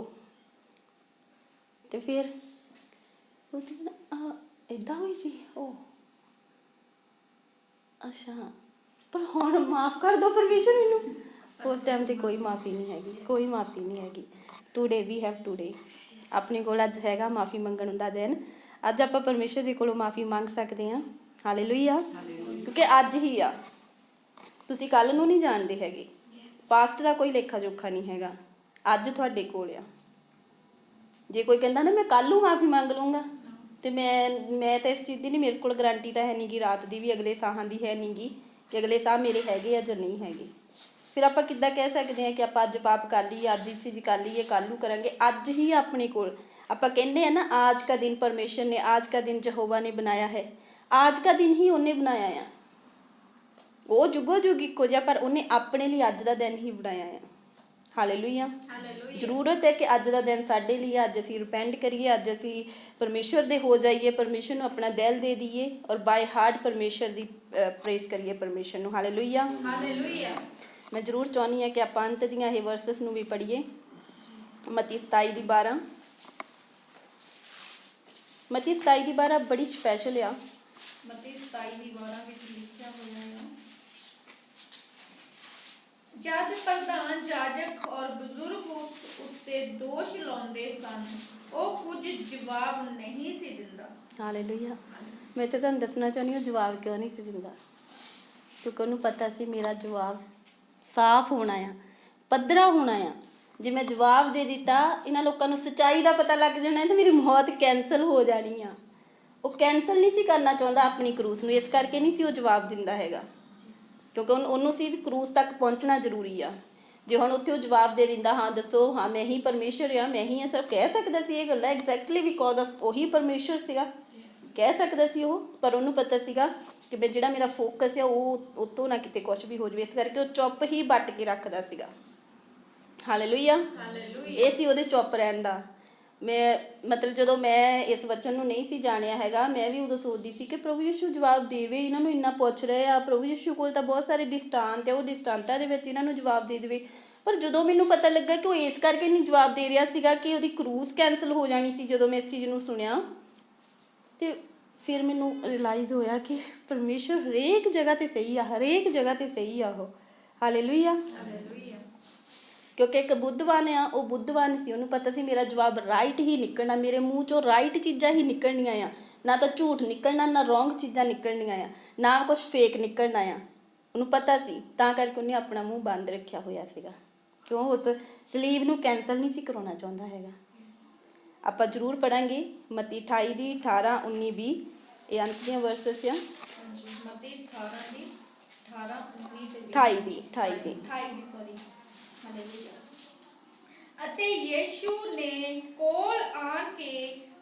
ਤੇ ਫਿਰ ਉਹਦੀ ਨਾ ਇੱਦਾਂ ਹੋਈ ਸੀ ਉਹ, ਅੱਛਾ ਪਰ ਹੁਣ ਮਾਫ਼ ਕਰ ਦਿਓ ਪਰਮੇਸ਼ਰ ਮੈਨੂੰ। ਉਸ ਟਾਈਮ ਤੇ ਕੋਈ ਮਾਫ਼ੀ ਨਹੀਂ ਹੈਗੀ, ਕੋਈ ਮਾਫ਼ੀ ਨਹੀਂ ਹੈਗੀ। ਟੂਡੇ ਵੀ ਹੈਵ ਟੂਡੇ, ਆਪਣੇ ਕੋਲ ਅੱਜ ਹੈਗਾ ਮਾਫ਼ੀ ਮੰਗਣ ਦਾ ਦਿਨ। ਅੱਜ ਆਪਾਂ ਪਰਮੇਸ਼ਰ ਦੇ ਕੋਲੋਂ ਮਾਫ਼ੀ ਮੰਗ ਸਕਦੇ ਹਾਂ। ਹਾਲੇਲੂਇਆ, ਕਿਉਂਕਿ ਅੱਜ ਹੀ ਆ, ਤੁਸੀਂ ਕੱਲ੍ਹ ਨੂੰ ਨਹੀਂ ਜਾਣਦੇ ਹੈਗੇ। ਪਾਸਟ ਦਾ ਕੋਈ ਲੇਖਾ ਜੋਖਾ ਨਹੀਂ ਹੈਗਾ, ਅੱਜ ਤੁਹਾਡੇ ਕੋਲ ਆ। ਜੇ ਕੋਈ ਕਹਿੰਦਾ ਨਾ ਮੈਂ ਕੱਲ੍ਹ ਨੂੰ ਮਾਫ਼ੀ ਮੰਗ ਲੂੰਗਾ, ਤੇ ਮੈਂ ਤਾਂ ਇਸ ਚੀਜ਼ ਦੀ ਨਹੀਂ, ਮੇਰੇ ਕੋਲ ਗਰੰਟੀ ਤਾਂ ਹੈ ਨਹੀਂ ਗੀ, ਰਾਤ ਦੀ ਵੀ, ਅਗਲੇ ਸਾਹਾਂ ਦੀ ਹੈ ਨਹੀਂ ਗੀ ਕਿ ਅਗਲੇ ਸਾਹ ਮੇਰੇ ਹੈਗੇ ਆ ਜਾਂ ਨਹੀਂ ਹੈਗੇ। ਫਿਰ ਆਪਾਂ ਕਿੱਦਾਂ ਕਹਿ ਸਕਦੇ ਹਾਂ ਕਿ ਆਪਾਂ ਅੱਜ ਪਾਪ ਕਰ ਲਈਏ, ਅੱਜ ਇਹ ਚੀਜ਼ ਕਰ ਲਈਏ, ਕੱਲ੍ਹ ਨੂੰ ਕਰਾਂਗੇ। ਅੱਜ ਹੀ ਆਪਣੇ ਕੋਲ, ਆਪਾਂ ਕਹਿੰਦੇ ਆ ਨਾ ਆਜ ਕਾ ਦਿਨ ਪਰਮੇਸ਼ਰ ਨੇ, ਆਜ ਕਾ ਦਿਨ ਯਹੋਵਾ ਨੇ ਬਣਾਇਆ ਹੈ, ਆਜ ਕਾ ਦਿਨ ਹੀ ਉਹਨੇ ਬਣਾਇਆ ਆ। ਉਹ ਜੁਗੋ ਜੁਗ ਇੱਕੋ ਜਿਹਾ, ਪਰ ਉਹਨੇ ਆਪਣੇ ਲਈ ਅੱਜ ਦਾ ਦਿਨ ਹੀ ਬਣਾਇਆ ਆ। ਹਾਲੇਲੂਇਆ। ਜ਼ਰੂਰਤ ਹੈ ਕਿ ਅੱਜ ਦਾ ਦਿਨ ਸਾਡੇ ਲਈ, ਅੱਜ ਅਸੀਂ ਰਿਪੈਂਟ ਕਰੀਏ, ਅੱਜ ਅਸੀਂ ਪਰਮੇਸ਼ਰ ਦੇ ਹੋ ਜਾਈਏ, ਪਰਮੇਸ਼ਰ ਨੂੰ ਆਪਣਾ ਦਿਲ ਦੇ ਦਈਏ ਔਰ ਬਾਏ ਹਾਰਟ ਪਰਮੇਸ਼ਰ ਦੀ ਪ੍ਰੇਜ਼ ਕਰੀਏ ਪਰਮੇਸ਼ਰ ਨੂੰ। ਹਾਲੇਲੂਇਆ। ਮੈਂ ਜ਼ਰੂਰ ਚਾਹੁੰਦੀ ਹਾਂ ਕਿ ਆਪਾਂ ਅੰਤ ਦੀਆਂ ਇਹ ਵਰਸਸ ਨੂੰ ਵੀ ਪੜ੍ਹੀਏ। ਮਤੀ 27:12, ਮਤੀ 27:12 ਬੜੀ ਸਪੈਸ਼ਲ ਆ। ਮਤੀ 27:12 ਵਿੱਚ ਲਿਖਿਆ ਹੋਇਆ ਹੈ, ਜਦ ਪ੍ਰਧਾਨ ਜਾਜਕ ਔਰ ਬਜ਼ੁਰਗ ਉਸ ਉੱਤੇ ਦੋਸ਼ ਲਾਉਂਦੇ ਸਨ, ਉਹ ਕੁਝ ਜਵਾਬ ਨਹੀਂ ਸੀ ਦਿੰਦਾ। ਹਾਲੇਲੂਇਆ। ਮੈਂ ਤਾਂ ਤੁਹਾਨੂੰ ਦੱਸਣਾ ਚਾਹੁੰਦੀ ਹਾਂ ਜਵਾਬ ਕਿਉਂ ਨਹੀਂ ਸੀ ਦਿੰਦਾ, ਕਿਉਂਕਿ ਉਹਨੂੰ ਪਤਾ ਸੀ ਮੇਰਾ ਜਵਾਬ ਸਾਫ਼ ਹੋਣਾ ਆ, ਪੱਧਰਾ ਹੋਣਾ ਆ। ਜੇ ਮੈਂ ਜਵਾਬ ਦੇ ਦਿੱਤਾ, ਇਹਨਾਂ ਲੋਕਾਂ ਨੂੰ ਸੱਚਾਈ ਦਾ ਪਤਾ ਲੱਗ ਜਾਣਾ ਤੇ ਮੇਰੀ ਮੌਤ ਕੈਂਸਲ ਹੋ ਜਾਣੀ ਆ। ਉਹ ਕੈਂਸਲ ਨਹੀਂ ਸੀ ਕਰਨਾ ਚਾਹੁੰਦਾ ਆਪਣੀ ਕਰੂਸ ਨੂੰ, ਇਸ ਕਰਕੇ ਨਹੀਂ ਸੀ ਉਹ ਜਵਾਬ ਦਿੰਦਾ ਹੈਗਾ, ਕਿਉਂਕਿ ਉਹਨੂੰ ਸੀ ਵੀ ਕਰੂਸ ਤੱਕ ਪਹੁੰਚਣਾ ਜ਼ਰੂਰੀ ਆ। ਜੇ ਹੁਣ ਉੱਥੇ ਉਹ ਜਵਾਬ ਦੇ ਦਿੰਦਾ, ਹਾਂ ਦੱਸੋ, ਹਾਂ ਮੈਂ ਹੀ ਪਰਮੇਸ਼ਰ ਆ, ਮੈਂ ਹੀ ਹਾਂ, ਸਰ ਕਹਿ ਸਕਦਾ ਸੀ ਇਹ ਗੱਲਾਂ ਐਗਜ਼ੈਕਟਲੀ ਬਿਕੋਜ਼ ਆਫ ਉਹੀ ਪਰਮੇਸ਼ਰ ਸੀਗਾ, ਕਹਿ ਸਕਦਾ ਸੀ ਉਹ। ਪਰ ਉਹਨੂੰ ਪਤਾ ਸੀਗਾ ਕਿ ਮੈਂ ਜਿਹੜਾ ਮੇਰਾ ਫੋਕਸ ਆ ਉਹ ਉੱਤੋਂ ਨਾ ਕਿਤੇ ਕੁਛ ਵੀ ਹੋ ਜਾਵੇ, ਇਸ ਕਰਕੇ ਉਹ ਚੁੱਪ ਹੀ ਵੱਟ ਕੇ ਰੱਖਦਾ ਸੀਗਾ। ਹਾਲੇਲੂਇਆ। ਇਹ ਸੀ ਉਹਦੇ ਚੁੱਪ ਰਹਿਣ ਦਾ। ਮੈਂ ਮਤਲਬ ਜਦੋਂ ਮੈਂ ਇਸ ਵਚਨ ਨੂੰ ਨਹੀਂ ਸੀ ਜਾਣਿਆ ਹੈਗਾ, ਮੈਂ ਵੀ ਉਦੋਂ ਸੋਚਦੀ ਸੀ ਕਿ ਪ੍ਰਭੂ ਯਿਸੂ ਜਵਾਬ ਦੇਵੇ, ਇਹਨਾਂ ਨੂੰ ਇੰਨਾ ਪੁੱਛ ਰਹੇ ਆ, ਪ੍ਰਭੂ ਯਿਸੂ ਕੋਲ ਤਾਂ ਬਹੁਤ ਸਾਰੇ ਦ੍ਰਿਸ਼ਟਾਂਤ ਆ, ਉਹ ਦ੍ਰਿਸ਼ਟਾਂਤਾਂ ਦੇ ਵਿੱਚ ਇਹਨਾਂ ਨੂੰ ਜਵਾਬ ਦੇ ਦੇਵੇ। ਪਰ ਜਦੋਂ ਮੈਨੂੰ ਪਤਾ ਲੱਗਾ ਕਿ ਉਹ ਇਸ ਕਰਕੇ ਨਹੀਂ ਜਵਾਬ ਦੇ ਰਿਹਾ ਸੀਗਾ ਕਿ ਉਹਦੀ ਕਰੂਸ ਕੈਂਸਲ ਹੋ ਜਾਣੀ ਸੀ, ਜਦੋਂ ਮੈਂ ਇਸ ਚੀਜ਼ ਨੂੰ ਸੁਣਿਆ, ਤੇ ਫਿਰ ਮੈਨੂੰ ਰਿਅਲਾਈਜ਼ ਹੋਇਆ ਕਿ ਪਰਮੇਸ਼ਰ ਹਰੇਕ ਜਗ੍ਹਾ 'ਤੇ ਸਹੀ ਆ, ਹਰੇਕ ਜਗ੍ਹਾ 'ਤੇ ਸਹੀ ਆ ਉਹ। ਹਾਲੇਲੂਇਆ। ਕਿਉਂਕਿ ਇੱਕ ਬੁੱਧਵਾਨ ਆ, ਉਹ ਬੁੱਧਵਾਨ ਸੀ, ਉਹਨੂੰ ਪਤਾ ਸੀ ਮੇਰਾ ਜਵਾਬ ਰਾਈਟ ਹੀ ਨਿਕਲਣਾ, ਮੇਰੇ ਮੂੰਹ 'ਚੋਂ ਰਾਈਟ ਚੀਜ਼ਾਂ ਹੀ ਨਿਕਲਣੀਆਂ ਆ, ਨਾ ਤਾਂ ਝੂਠ ਨਿਕਲਣਾ, ਨਾ ਰੋਂਗ ਚੀਜ਼ਾਂ ਨਿਕਲਣੀਆਂ ਆ, ਨਾ ਕੁਛ ਫੇਕ ਨਿਕਲਣਾ ਆ। ਉਹਨੂੰ ਪਤਾ ਸੀ, ਤਾਂ ਕਰਕੇ ਉਹਨੇ ਆਪਣਾ ਮੂੰਹ ਬੰਦ ਰੱਖਿਆ ਹੋਇਆ ਸੀਗਾ, ਕਿਉਂ ਉਸ ਸਲੀਬ ਨੂੰ ਕੈਂਸਲ ਨਹੀਂ ਸੀ ਕਰਾਉਣਾ ਚਾਹੁੰਦਾ ਹੈਗਾ। ਆਪਾਂ ਜ਼ਰੂਰ ਪੜ੍ਹਾਂਗੇ ਮਤੀ 28:18, 19, 20, ਇਹ ਅੰਤ ਦੀਆਂ ਵਰਸਸ ਆ। ਮਤੀ 18 18, 19 ਤੇ 28 ਸੌਰੀ। ਅਤੇ ਯੀਸ਼ੂ ਨੇ ਕੋਲ ਆਣ ਕੇ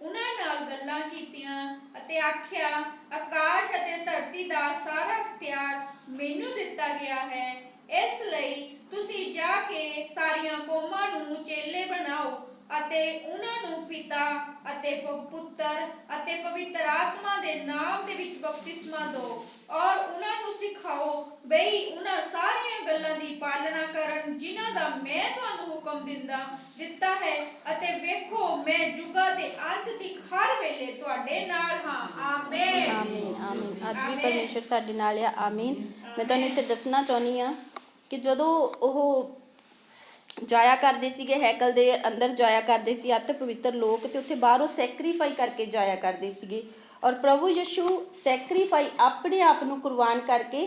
ਉਹਨਾਂ ਨਾਲ ਗੱਲਾਂ ਕੀਤੀਆਂ ਅਤੇ ਆਖਿਆ, ਆਕਾਸ਼ ਅਤੇ ਧਰਤੀ ਦਾ ਸਾਰਾ ਇਖਤਿਆਰ ਮੈਨੂੰ ਦਿੱਤਾ ਗਿਆ ਹੈ, ਇਸ ਲਈ ਤੁਸੀਂ ਜਾ ਕੇ ਸਾਰੀਆਂ ਕੌਮਾਂ ਨੂੰ ਚੇਲੇ ਬਣਾਓ ਅਤੇ ਉਹਨਾਂ ਨੂੰ ਪਿਤਾ ਅਤੇ ਪੁੱਤਰ ਅਤੇ ਪਵਿੱਤਰ ਆਤਮਾ ਦੇ ਨਾਮ ਦੇ ਵਿੱਚ ਬਪਤਿਸਮਾ ਦਿਓ ਔਰ ਉਹਨਾਂ ਨੂੰ ਸਿਖਾਓ ਬਈ ਉਹਨਾਂ ਸਾਰੀਆਂ ਗੱਲਾਂ ਦੀ ਪਾਲਣਾ ਕਰਨ ਜਿਨ੍ਹਾਂ ਦਾ ਮੈਂ ਤੁਹਾਨੂੰ ਹੁਕਮ ਦਿੱਤਾ ਹੈ, ਅਤੇ ਵੇਖੋ ਮੈਂ ਯੁੱਗਾਂ ਦੇ ਅੰਤ ਤੱਕ ਹਰ ਵੇਲੇ ਤੁਹਾਡੇ ਨਾਲ ਹਾਂ। ਆਮੀਨ। ਆਮੀਨ। ਆਮੀਨ। ਅੱਜ ਵੀ ਪਰਮੇਸ਼ਰ ਸਾਡੇ ਨਾਲ ਆ। ਆਮੀਨ। ਮੈਂ ਤੁਹਾਨੂੰ ਇੱਥੇ ਦੱਸਣਾ ਚਾਹੁੰਦੀ ਹਾਂ ਕਿ ਜਦੋਂ ਉਹ ਜਾਇਆ ਕਰਦੇ ਸੀਗੇ, ਹੈਕਲ ਦੇ ਅੰਦਰ ਜਾਇਆ ਕਰਦੇ ਸੀ ਅਤਿ ਪਵਿੱਤਰ ਲੋਕ, ਤੇ ਉੱਥੇ ਬਾਹਰੋਂ ਸੈਕਰੀਫਾਈ ਕਰਕੇ ਜਾਇਆ ਕਰਦੇ ਸੀਗੇ, ਔਰ ਪ੍ਰਭੂ ਯਿਸੂ ਸੈਕਰੀਫਾਈ ਆਪਣੇ ਆਪ ਨੂੰ ਕੁਰਬਾਨ ਕਰਕੇ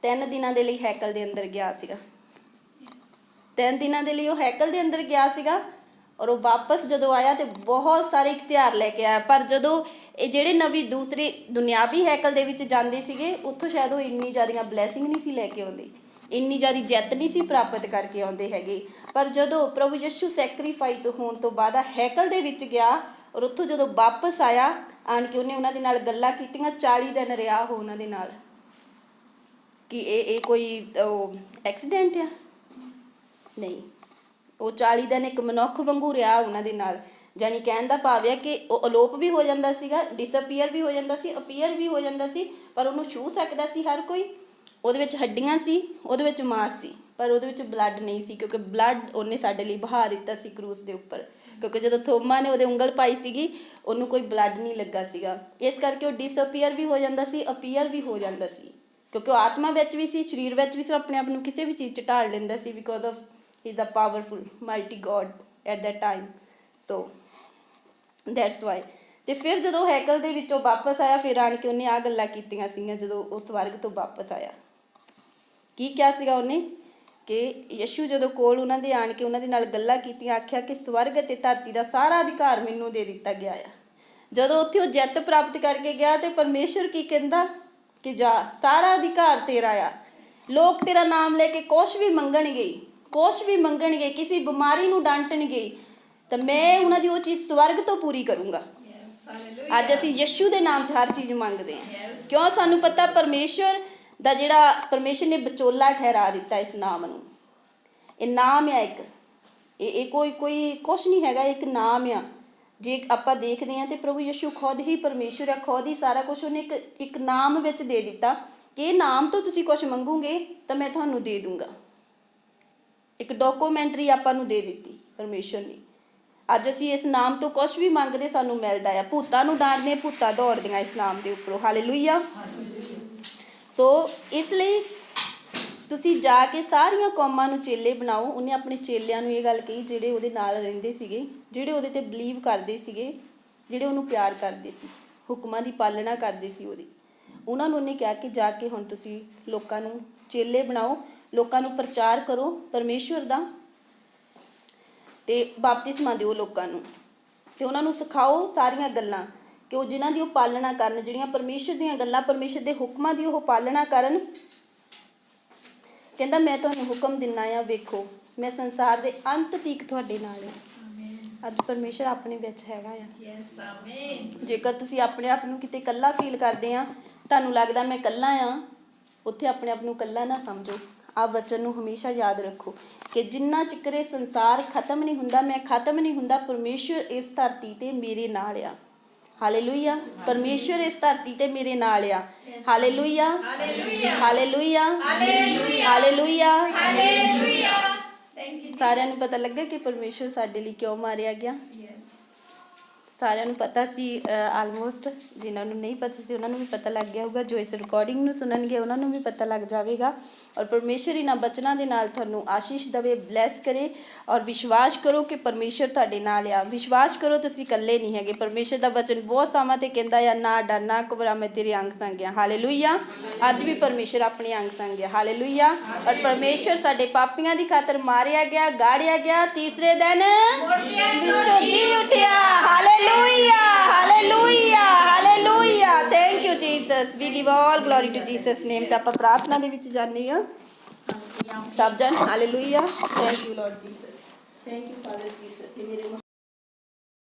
3 ਦਿਨਾਂ ਦੇ ਲਈ ਹੈਕਲ ਦੇ ਅੰਦਰ ਗਿਆ ਸੀਗਾ। 3 ਦਿਨਾਂ ਦੇ ਲਈ ਉਹ ਹੈਕਲ ਦੇ ਅੰਦਰ ਗਿਆ ਸੀਗਾ, ਔਰ ਉਹ ਵਾਪਸ ਜਦੋਂ ਆਇਆ ਤੇ ਬਹੁਤ ਸਾਰੇ ਇਖਤਿਆਰ ਲੈ ਕੇ ਆਇਆ। ਪਰ ਜਦੋਂ ਇਹ ਜਿਹੜੇ ਨਬੀ ਦੂਸਰੇ ਦੁਨਿਆਵੀ ਹੈਕਲ ਦੇ ਵਿੱਚ ਜਾਂਦੇ ਸੀਗੇ, ਉੱਥੋਂ ਸ਼ਾਇਦ ਉਹ ਇੰਨੀ ਜ਼ਿਆਦੀਆਂ ਬਲੈਸਿੰਗ ਨਹੀਂ ਸੀ ਲੈ ਕੇ ਆਉਂਦੇ, ਇੰਨੀ ਜ਼ਿਆਦਾ ਜਿੱਤ ਨਹੀਂ ਸੀ ਪ੍ਰਾਪਤ ਕਰਕੇ ਆਉਂਦੇ ਹੈਗੇ। ਪਰ ਜਦੋਂ ਪ੍ਰਭੂ ਯਿਸੂ ਸੈਕਰੀਫਾਈ ਹੋਣ ਤੋਂ ਬਾਅਦ ਹੈਕਲ ਦੇ ਵਿੱਚ ਗਿਆ, ਔਰ ਉੱਥੋਂ ਜਦੋਂ ਵਾਪਸ ਆਇਆ, ਆਣ ਕੇ ਉਹਨੇ ਉਹਨਾਂ ਦੇ ਨਾਲ ਗੱਲਾਂ ਕੀਤੀਆਂ, 40 ਦਿਨ ਰਿਹਾ ਉਹ ਉਹਨਾਂ ਦੇ ਨਾਲ। ਕਿ ਇਹ ਕੋਈ ਐਕਸੀਡੈਂਟ ਆ? ਨਹੀਂ, ਉਹ 40 ਦਿਨ ਇੱਕ ਮਨੁੱਖ ਵਾਂਗੂ ਰਿਹਾ ਉਹਨਾਂ ਦੇ ਨਾਲ। ਜਾਨੀ ਕਹਿਣ ਦਾ ਭਾਵ ਹੈ ਕਿ ਉਹ ਅਲੋਪ ਵੀ ਹੋ ਜਾਂਦਾ ਸੀਗਾ, ਡਿਸਅਪੀਅਰ ਵੀ ਹੋ ਜਾਂਦਾ ਸੀ, ਅਪੀਅਰ ਵੀ ਹੋ ਜਾਂਦਾ ਸੀ, ਪਰ ਉਹਨੂੰ ਛੂਹ ਸਕਦਾ ਸੀ ਹਰ ਕੋਈ। ਉਹਦੇ ਵਿੱਚ ਹੱਡੀਆਂ ਸੀ, ਉਹਦੇ ਵਿੱਚ ਮਾਸ ਸੀ, ਪਰ ਉਹਦੇ ਵਿੱਚ ਬਲੱਡ ਨਹੀਂ ਸੀ, ਕਿਉਂਕਿ ਬਲੱਡ ਉਹਨੇ ਸਾਡੇ ਲਈ ਬਹਾ ਦਿੱਤਾ ਸੀ ਕਰੂਸ ਦੇ ਉੱਪਰ। ਕਿਉਂਕਿ ਜਦੋਂ ਥੋਮਾ ਨੇ ਉਹਦੇ ਉਂਗਲ ਪਾਈ ਸੀਗੀ, ਉਹਨੂੰ ਕੋਈ ਬਲੱਡ ਨਹੀਂ ਲੱਗਾ ਸੀਗਾ। ਇਸ ਕਰਕੇ ਉਹ ਡਿਸਅਪੀਅਰ ਵੀ ਹੋ ਜਾਂਦਾ ਸੀ, ਅਪੀਅਰ ਵੀ ਹੋ ਜਾਂਦਾ ਸੀ, ਕਿਉਂਕਿ ਉਹ ਆਤਮਾ ਵਿੱਚ ਵੀ ਸੀ, ਸਰੀਰ ਵਿੱਚ ਵੀ ਸੀ। ਆਪਣੇ ਆਪ ਨੂੰ ਕਿਸੇ ਵੀ ਚੀਜ਼ 'ਚ ਢਾਲ ਲੈਂਦਾ ਸੀ, because of he is a powerful mighty God at that time. So that's why. ਅਤੇ ਫਿਰ ਜਦੋਂ ਹੈਕਲ ਦੇ ਵਿੱਚੋਂ ਵਾਪਸ ਆਇਆ, ਫਿਰ ਆਣ ਕੇ ਉਹਨੇ ਆਹ ਗੱਲਾਂ ਕੀਤੀਆਂ ਸੀਗੀਆਂ। ਜਦੋਂ ਉਹ ਸਵਰਗ ਤੋਂ ਵਾਪਸ ਆਇਆ, ਕੀ ਕਿਹਾ ਸੀਗਾ ਉਹਨੇ ਕਿ ਯਸ਼ੂ ਜਦੋਂ ਕੋਲ ਉਹਨਾਂ ਦੇ ਆਣ ਕੇ ਉਹਨਾਂ ਦੇ ਨਾਲ ਗੱਲਾਂ ਕੀਤੀਆਂ, ਆਖਿਆ ਕਿ ਸਵਰਗ ਅਤੇ ਧਰਤੀ ਦਾ ਸਾਰਾ ਅਧਿਕਾਰ ਮੈਨੂੰ ਦੇ ਦਿੱਤਾ ਗਿਆ ਆ। ਜਦੋਂ ਉੱਥੇ ਉਹ ਜਿੱਤ ਪ੍ਰਾਪਤ ਕਰਕੇ ਗਿਆ, ਅਤੇ ਪਰਮੇਸ਼ਰ ਕੀ ਕਹਿੰਦਾ ਕਿ ਜਾ, ਸਾਰਾ ਅਧਿਕਾਰ ਤੇਰਾ ਆ। ਲੋਕ ਤੇਰਾ ਨਾਮ ਲੈ ਕੇ ਕੁਛ ਵੀ ਮੰਗਣਗੇ, ਕਿਸੇ ਬਿਮਾਰੀ ਨੂੰ ਡਾਂਟਣਗੇ, ਤਾਂ ਮੈਂ ਉਹਨਾਂ ਦੀ ਉਹ ਚੀਜ਼ ਸਵਰਗ ਤੋਂ ਪੂਰੀ ਕਰੂੰਗਾ। ਅੱਜ ਅਸੀਂ ਯਸ਼ੂ ਦੇ ਨਾਮ 'ਚ ਹਰ ਚੀਜ਼ ਮੰਗਦੇ ਹਾਂ। ਕਿਉਂ? ਸਾਨੂੰ ਪਤਾ ਪਰਮੇਸ਼ਰ ਦਾ ਜਿਹੜਾ ਪਰਮੇਸ਼ਰ ਨੇ ਵਿਚੋਲਾ ਠਹਿਰਾ ਦਿੱਤਾ ਇਸ ਨਾਮ ਨੂੰ। ਇਹ ਨਾਮ ਆ ਇੱਕ, ਇਹ ਕੋਈ ਕੁਛ ਨਹੀਂ ਹੈਗਾ, ਇੱਕ ਨਾਮ ਆ। ਜੇ ਆਪਾਂ ਦੇਖਦੇ ਹਾਂ ਤਾਂ ਪ੍ਰਭੂ ਯਸ਼ੂ ਖੁਦ ਹੀ ਪਰਮੇਸ਼ਰ ਆ, ਖੁਦ ਹੀ ਸਾਰਾ ਕੁਛ ਉਹਨੇ ਇੱਕ ਨਾਮ ਵਿੱਚ ਦੇ ਦਿੱਤਾ ਕਿ ਇਹ ਨਾਮ ਤੋਂ ਤੁਸੀਂ ਕੁਛ ਮੰਗੋਗੇ ਤਾਂ ਮੈਂ ਤੁਹਾਨੂੰ ਦੇ ਦੂੰਗਾ। ਇੱਕ ਡਾਕੂਮੈਂਟਰੀ ਆਪਾਂ ਨੂੰ ਦੇ ਦਿੱਤੀ ਪਰਮੇਸ਼ਰ ਨੇ। ਅੱਜ ਅਸੀਂ ਇਸ ਨਾਮ ਤੋਂ ਕੁਛ ਵੀ ਮੰਗਦੇ, ਸਾਨੂੰ ਮਿਲਦਾ ਆ। ਭੂਤਾਂ ਨੂੰ ਡਾਂਟਦੇ, ਭੂਤਾਂ ਦੌੜਦੀਆਂ ਇਸ ਨਾਮ ਦੇ ਉੱਪਰੋਂ। ਹਾਲੇਲੂਇਆ। ਸੋ ਇਸ ਲਈ ਤੁਸੀਂ ਜਾ ਕੇ ਸਾਰੀਆਂ ਕੌਮਾਂ ਨੂੰ ਚੇਲੇ ਬਣਾਓ। ਉਹਨੇ ਆਪਣੇ ਚੇਲਿਆਂ ਨੂੰ ਇਹ ਗੱਲ ਕਹੀ, ਜਿਹੜੇ ਉਹਦੇ ਨਾਲ ਰਹਿੰਦੇ ਸੀਗੇ, ਜਿਹੜੇ ਉਹਦੇ 'ਤੇ ਬਲੀਵ ਕਰਦੇ ਸੀਗੇ, ਜਿਹੜੇ ਉਹਨੂੰ ਪਿਆਰ ਕਰਦੇ ਸੀ, ਹੁਕਮਾਂ ਦੀ ਪਾਲਣਾ ਕਰਦੇ ਸੀ ਉਹਦੀ। ਉਹਨਾਂ ਨੂੰ ਉਹਨੇ ਕਿਹਾ ਕਿ ਜਾ ਕੇ ਹੁਣ ਤੁਸੀਂ ਲੋਕਾਂ ਨੂੰ ਚੇਲੇ ਬਣਾਓ, ਲੋਕਾਂ ਨੂੰ ਪ੍ਰਚਾਰ ਕਰੋ ਪਰਮੇਸ਼ਵਰ ਦਾ, ਅਤੇ ਬਪਤਿਸਮਾ ਦਿਓ ਲੋਕਾਂ ਨੂੰ, ਅਤੇ ਉਹਨਾਂ ਨੂੰ ਸਿਖਾਓ ਸਾਰੀਆਂ ਗੱਲਾਂ, ਕਿ ਉਹ ਜਿਨ੍ਹਾਂ ਦੀ ਉਹ ਪਾਲਣਾ ਕਰਨ, ਜਿਹੜੀਆਂ ਪਰਮੇਸ਼ਰ ਦੀਆਂ ਗੱਲਾਂ, ਪਰਮੇਸ਼ਰ ਦੇ ਹੁਕਮਾਂ ਦੀ ਉਹ ਪਾਲਣਾ ਕਰਨ। ਕਹਿੰਦਾ ਮੈਂ ਤੁਹਾਨੂੰ ਹੁਕਮ ਦਿੰਦਾ ਆ, ਵੇਖੋ ਮੈਂ ਸੰਸਾਰ ਦੇ ਅੰਤ ਤੀਕ ਤੁਹਾਡੇ ਨਾਲ ਹਾਂ। ਅੱਜ ਪਰਮੇਸ਼ਰ ਆਪਣੇ ਵਿੱਚ ਹੈਗਾ ਆ। ਜੇਕਰ ਤੁਸੀਂ ਆਪਣੇ ਆਪ ਨੂੰ ਕਿਤੇ ਇਕੱਲਾ ਫੀਲ ਕਰਦੇ ਆ, ਤੁਹਾਨੂੰ ਲੱਗਦਾ ਮੈਂ ਇਕੱਲਾ ਆ, ਉੱਥੇ ਆਪਣੇ ਆਪ ਨੂੰ ਇਕੱਲਾ ਨਾ ਸਮਝੋ। ਆਹ ਵਚਨ ਨੂੰ ਹਮੇਸ਼ਾ ਯਾਦ ਰੱਖੋ ਕਿ ਜਿੰਨਾ ਚਿਰ ਇਹ ਸੰਸਾਰ ਖਤਮ ਨਹੀਂ ਹੁੰਦਾ, ਮੈਂ ਖਤਮ ਨਹੀਂ ਹੁੰਦਾ, ਪਰਮੇਸ਼ਰ ਇਸ ਧਰਤੀ 'ਤੇ ਮੇਰੇ ਨਾਲ ਆ। ਹਾਲੇਲੂਇਆ। ਪਰਮੇਸ਼ਰ ਇਸ ਧਰਤੀ 'ਤੇ ਮੇਰੇ ਨਾਲ ਆ। Hallelujah, hallelujah, hallelujah. ਸਾਰਿਆਂ ਨੂੰ ਪਤਾ ਲੱਗਾ ਕਿ ਪਰਮੇਸ਼ਰ ਸਾਡੇ ਲਈ ਕਿਉਂ ਮਾਰਿਆ ਗਿਆ। ਸਾਰਿਆਂ ਨੂੰ ਪਤਾ ਸੀ, ਆਲਮੋਸਟ। ਜਿਨ੍ਹਾਂ ਨੂੰ ਨਹੀਂ ਪਤਾ ਸੀ ਉਹਨਾਂ ਨੂੰ ਵੀ ਪਤਾ ਲੱਗ ਗਿਆ ਹੋਊਗਾ, ਜੋ ਇਸ ਰਿਕਾਰਡਿੰਗ ਨੂੰ ਸੁਣਨਗੇ ਉਹਨਾਂ ਨੂੰ ਵੀ ਪਤਾ ਲੱਗ ਜਾਵੇਗਾ। ਔਰ ਪਰਮੇਸ਼ਰ ਇਹਨਾਂ ਬਚਨਾਂ ਦੇ ਨਾਲ ਤੁਹਾਨੂੰ ਆਸ਼ੀਸ਼ ਦੇਵੇ, ਬਲੈਸ ਕਰੇ। ਔਰ ਵਿਸ਼ਵਾਸ ਕਰੋ ਕਿ ਪਰਮੇਸ਼ਰ ਤੁਹਾਡੇ ਨਾਲ ਆ। ਵਿਸ਼ਵਾਸ ਕਰੋ ਤੁਸੀਂ ਇਕੱਲੇ ਨਹੀਂ ਹੈਗੇ। ਪਰਮੇਸ਼ਰ ਦਾ ਵਚਨ ਬਹੁਤ ਸਮਾਂ 'ਤੇ ਕਹਿੰਦਾ ਆ, ਨਾ ਡਰ ਨਾ ਘਬਰਾ, ਮੈਂ ਤੇਰੇ ਅੰਗ ਸੰਗ ਆ। ਹਾਲੇਲੂਇਆ। ਅੱਜ ਵੀ ਪਰਮੇਸ਼ਰ ਆਪਣੇ ਅੰਗ ਸੰਗ ਆ। ਹਾਲੇਲੂਇਆ। ਔਰ ਪਰਮੇਸ਼ਰ ਸਾਡੇ ਪਾਪੀਆਂ ਦੀ ਖਾਤਰ ਮਾਰਿਆ ਗਿਆ, ਗਾੜਿਆ ਗਿਆ, ਤੀਸਰੇ ਦਿਨ ਵਿੱਚੋਂ ਜੀ ਉੱਠਿਆ। Hallelujah, hallelujah, hallelujah. Thank you Jesus. We give all glory to Jesus name. ਤਾਂ ਆਪਾਂ ਪ੍ਰਾਰਥਨਾ ਦੇ ਵਿੱਚ ਜਾਂਦੇ ਹਾਂ ਸਭ ਜਣ। Hallelujah. Thank you lord Jesus. Thank you father Jesus. ਮੇਰੇ